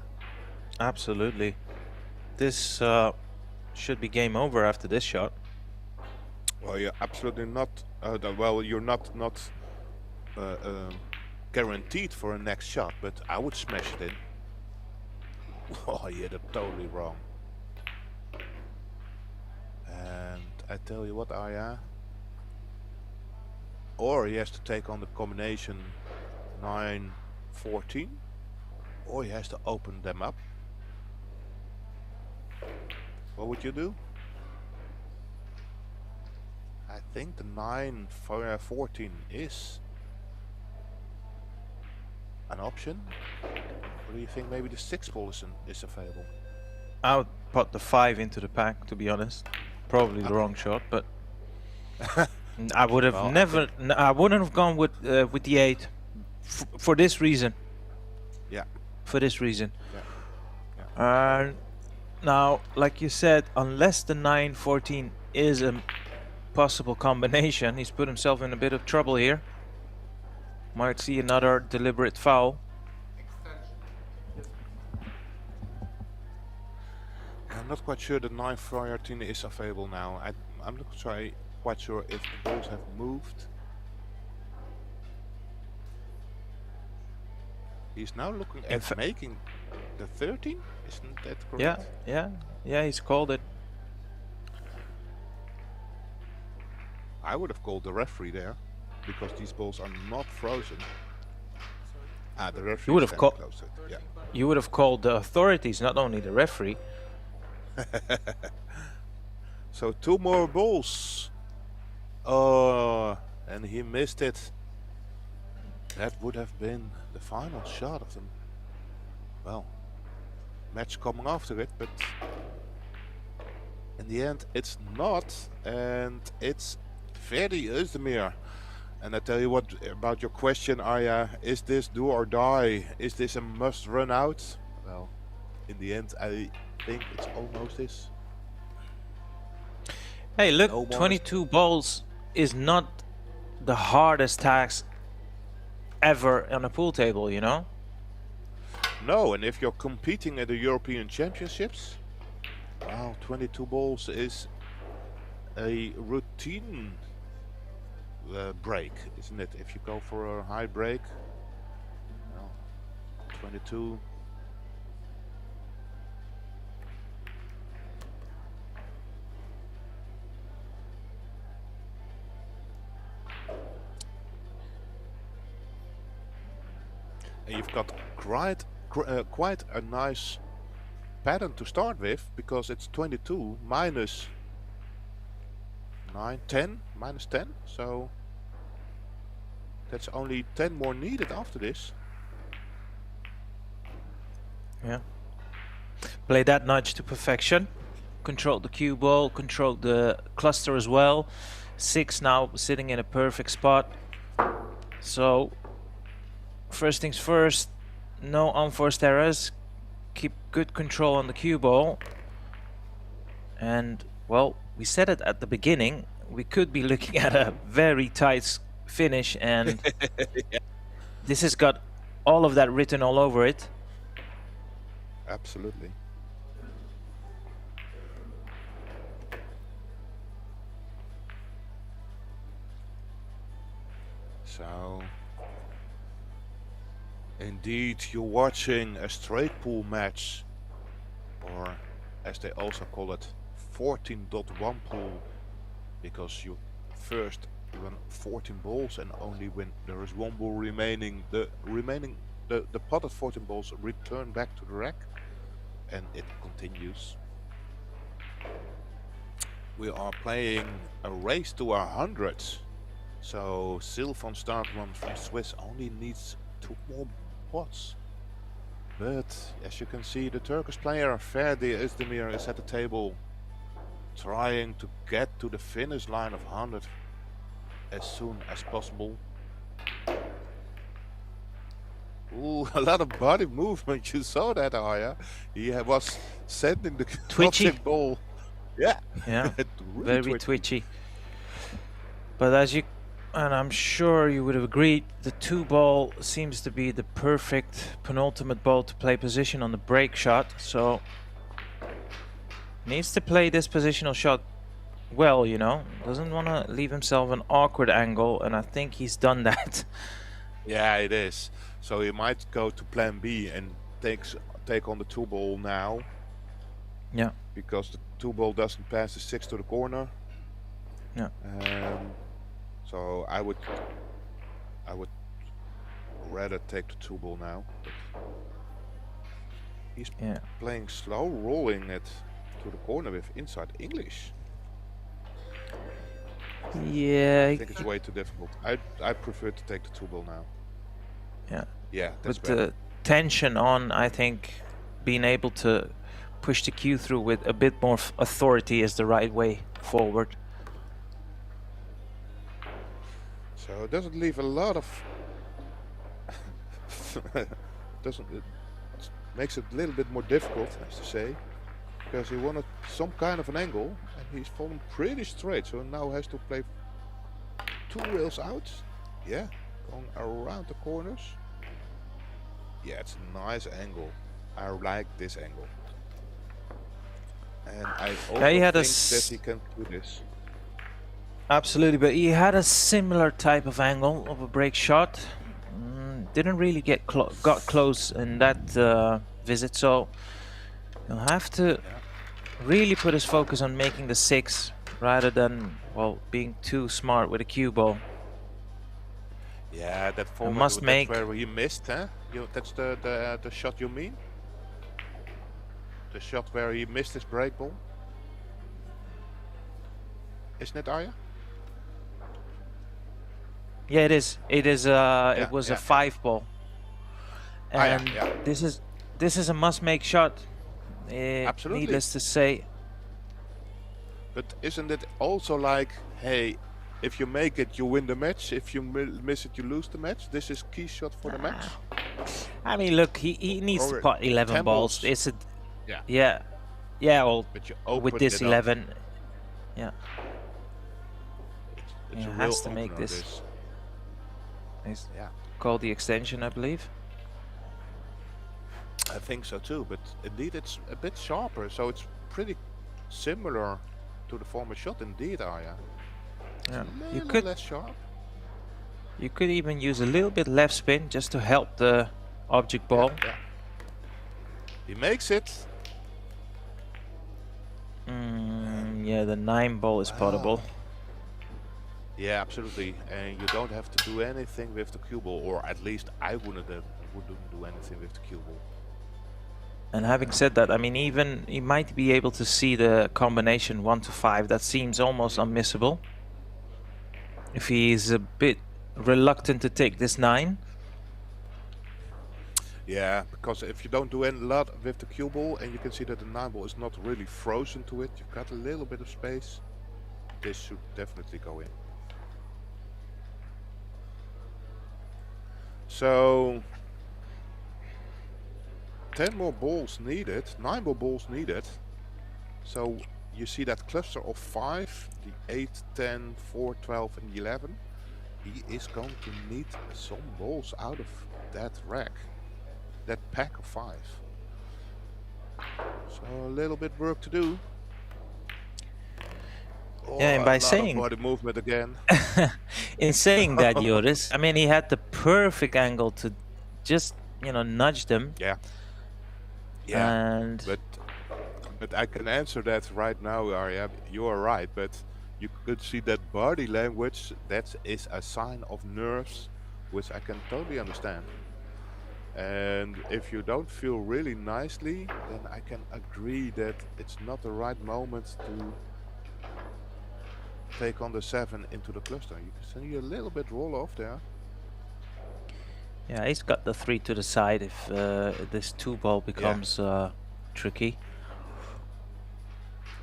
Absolutely. This should be game over after this shot. Well, you're absolutely not. Well, you're not guaranteed for a next shot, but I would smash it in. Oh, you hit it totally wrong. And I tell you what, Arya. Or he has to take on the combination 9-14, or he has to open them up. What would you do? I think the 9-14 is an option. Or do you think maybe the 6 ball is available? I would put the 5 into the pack, to be honest. Probably the wrong shot, but I would have I wouldn't have gone with the 8 for this reason. Yeah. For this reason. Yeah. Now, like you said, unless the 9-14 is a possible combination, he's put himself in a bit of trouble here. Might see another deliberate foul. I'm not quite sure the 9-14 is available now. I'm not quite sure if the balls have moved. He's now looking at making the 13, isn't that correct? Yeah, he's called it. I would have called the referee there, because these balls are not frozen. The referee. You would have called. Yeah. You would have called the authorities, not only the referee. So 2 more balls. Oh, and he missed it. That would have been the final shot of the, well, match coming after it, but in the end it's not, and it's Ferdi Özdemir. And I tell you what about your question, Arya, is this do or die? Is this a must run out? Well, in the end I think it's almost this. Hey, look, no 22 balls is not the hardest task ever on a pool table, you know? No, and if you're competing at the European Championships, well, 22 balls is a routine break, isn't it? If you go for a high break, well, 22 And you've got quite a nice pattern to start with, because it's 22 minus 9, 10, minus 10. So that's only 10 more needed after this. Yeah. Play that nudge to perfection. Control the cue ball, control the cluster as well. 6 now sitting in a perfect spot. So first things first, no unforced errors. Keep good control on the cue ball. And well, we said it at the beginning, we could be looking at a very tight finish, and Yeah. this has got all of that written all over it. Absolutely. So indeed, you're watching a straight pool match, or as they also call it, 14.1 pool, because you first run 14 balls, and only when there is one ball remaining, the potted 14 balls return back to the rack, and it continues. We are playing a race to 100. So Silvin Startman from Swiss only needs 2 more pots. But as you can see, the Turkish player Ferdi Özdemir is at the table, trying to get to the finish line of 100 as soon as possible. Ooh, a lot of body movement. You saw that, Arya. He was sending the Twitchy ball. Yeah. Yeah, Really very twitchy. But as you, and I'm sure you would have agreed, the 2 ball seems to be the perfect penultimate ball to play position on the break shot. So needs to play this positional shot well, you know. Doesn't want to leave himself an awkward angle, and I think he's done that. Yeah, it is. So he might go to plan B and take on the 2 ball now. Yeah. Because the 2 ball doesn't pass the 6 to the corner. Yeah. So I would rather take the 2 ball now. But he's playing slow, rolling it to the corner with inside English. Yeah. I think it's way too difficult. I prefer to take the 2 ball now. Yeah. Yeah, that's With better. the tension on, I think being able to push the cue through with a bit more authority is the right way forward. So it doesn't leave a lot of it makes it a little bit more difficult, as to say, because he wanted some kind of an angle and he's fallen pretty straight, so now has to play 2 rails out. Yeah, going around the corners. Yeah, it's a nice angle. I like this angle, and I also he had think a that he can do this. Absolutely, but he had a similar type of angle of a break shot. Didn't really got close in that visit, so he'll have to really put his focus on making the 6 rather than, well, being too smart with a cue ball. Yeah, that format, must that's make where he missed, huh? That's the shot you mean? The shot where he missed his break ball? Isn't it, Arya? Yeah, it is. It is. It was a 5 ball, and yeah. this is a must-make shot. Absolutely. Needless to say. But isn't it also like, hey, if you make it, you win the match. If you miss it, you lose the match. This is key shot for the match. I mean, look, he needs to pot 11 balls. It's a yeah. Well, but you with this 11, it's he a has real to make opener, this. It's Yeah, called the extension, I believe. I think so too. But indeed, it's a bit sharper, so it's pretty similar to the former shot. Indeed, Arya. Yeah, You could less sharp. You could even use a little bit left spin just to help the object ball. Yeah. He makes it. Yeah, the 9 ball is potable. Yeah, absolutely. And you don't have to do anything with the cue ball, or at least I wouldn't have wouldn't do anything with the cue ball. And having said that, I mean, even he might be able to see the combination 1 to 5. That seems almost unmissable. If he's a bit reluctant to take this 9. Yeah, because if you don't do a lot with the cue ball, and you can see that the 9 ball is not really frozen to it, you've got a little bit of space. This should definitely go in. So 10 more balls needed, 9 more balls needed. So you see that cluster of 5, the 8, 10, 4, 12 and 11. He is going to need some balls out of that rack, that pack of 5. So a little bit work to do. Yeah, and by saying body movement again. in saying that, Joris, I mean, he had the perfect angle to just, you know, nudge them. Yeah. Yeah. And but I can answer that right now, Arya. You are right, but you could see that body language. That is a sign of nerves, which I can totally understand. And if you don't feel really nicely, then I can agree that it's not the right moment to take on the 7 into the cluster. You can see a little bit roll off there. yeah, he's got the 3 to the side if this 2 ball becomes tricky.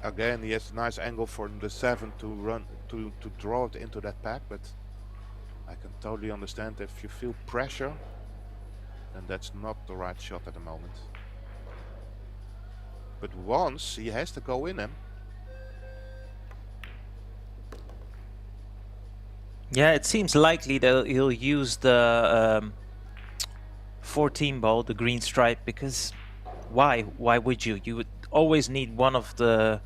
Again, he has a nice angle for the 7 to run to draw it into that pack, but I can totally understand if you feel pressure, then that's not the right shot at the moment. But once he has to go in him. Yeah, it seems likely that he'll use the 14 ball, the green stripe, because why? Why would you? You would always need one of the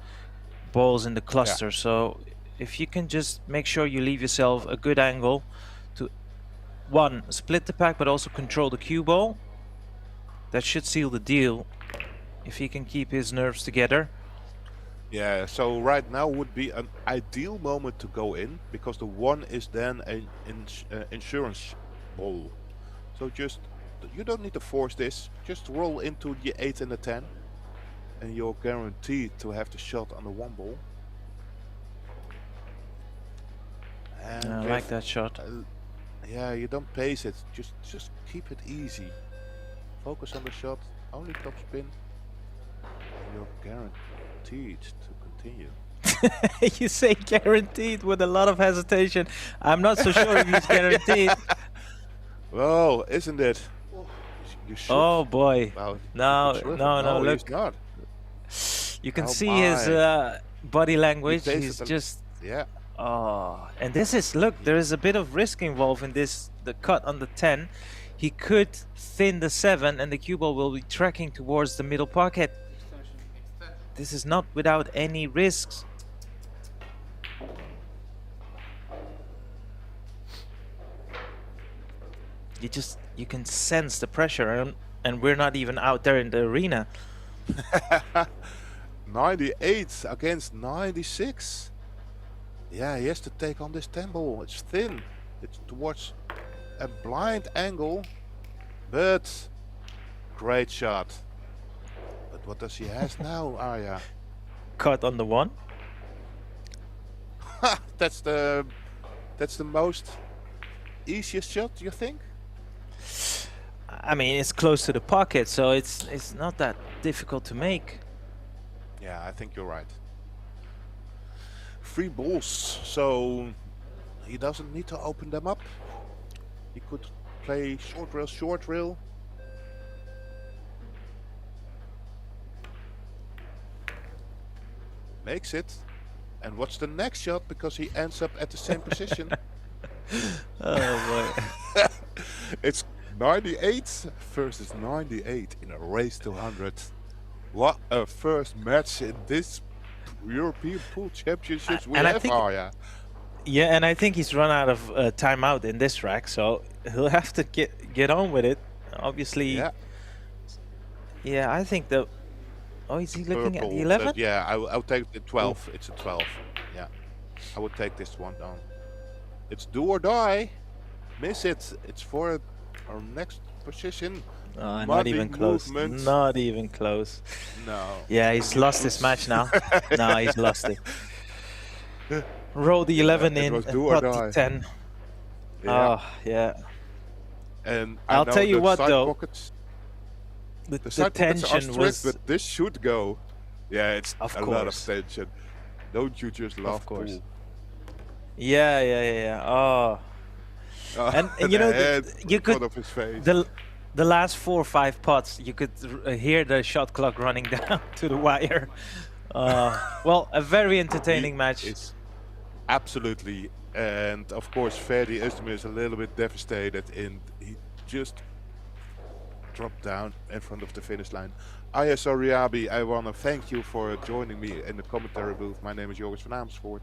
balls in the cluster. Yeah. So if you can just make sure you leave yourself a good angle to, 1, split the pack, but also control the cue ball, that should seal the deal if he can keep his nerves together. Yeah, so right now would be an ideal moment to go in, because the 1 is then an insurance ball. So just, you don't need to force this, just roll into the 8 and the 10 and you're guaranteed to have the shot on the 1 ball. And I like that shot. Yeah, you don't pace it, just keep it easy. Focus on the shot, only top spin, and you're guaranteed to continue. You say guaranteed with a lot of hesitation. I'm not so sure if he's guaranteed. Well, isn't it? You should. Oh boy. Well, no, look. He's not. You can see his body language. He's just... Yeah. Oh, and this is, look, there is a bit of risk involved in this, the cut on the 10. He could thin the 7 and the cue ball will be tracking towards the middle pocket. This is not without any risks. You can sense the pressure, and we're not even out there in the arena. 98 against 96. Yeah, he has to take on this 10 ball. It's thin. It's towards a blind angle, but great shot. But what does he have now, Arya? Cut on the 1. That's the most easiest shot, you think? I mean, it's close to the pocket, so it's not that difficult to make. Yeah, I think you're right. 3 balls, so he doesn't need to open them up. He could play short rail. Makes it. And what's the next shot? Because he ends up at the same position. Oh boy. It's 98 versus 98 in a race to 100. What a first match in this European Pool Championships we have, Arya. Yeah, and I think he's run out of timeout in this rack, so he'll have to get on with it. Obviously. Yeah. Yeah, I think the... Oh, is he looking at the 11? Yeah, I'll take the 12. Ooh. It's a 12. Yeah, I would take this one down. It's do or die. Miss it. It's for our next position. Not Muddy even close. movements. Not even close. No. Yeah, he's lost this match now. No, he's lost it. Roll the 11 it in, was do or pot the die. 10. Yeah. Oh, yeah. And I'll know tell you the what, side though. Pockets, The the side pockets are tension strict, was... but this should go. Yeah, it's Of a lot of course. tension. Don't you just love course. pool? Yeah. Oh. And you the know, head you in front could... of his face. The last 4 or 5 pots, you could hear the shot clock running down to the wire. Well, a very entertaining match. It's absolutely, and of course, Ferdi is a little bit devastated, and he just dropped down in front of the finish line. Ayas Ariabi, I want to thank you for joining me in the commentary booth. My name is Joris van Amersfoort.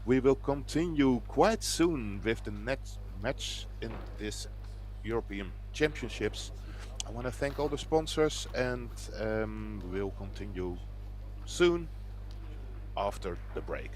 We will continue quite soon with the next match in this European Championships. I want to thank all the sponsors, and we'll continue soon after the break.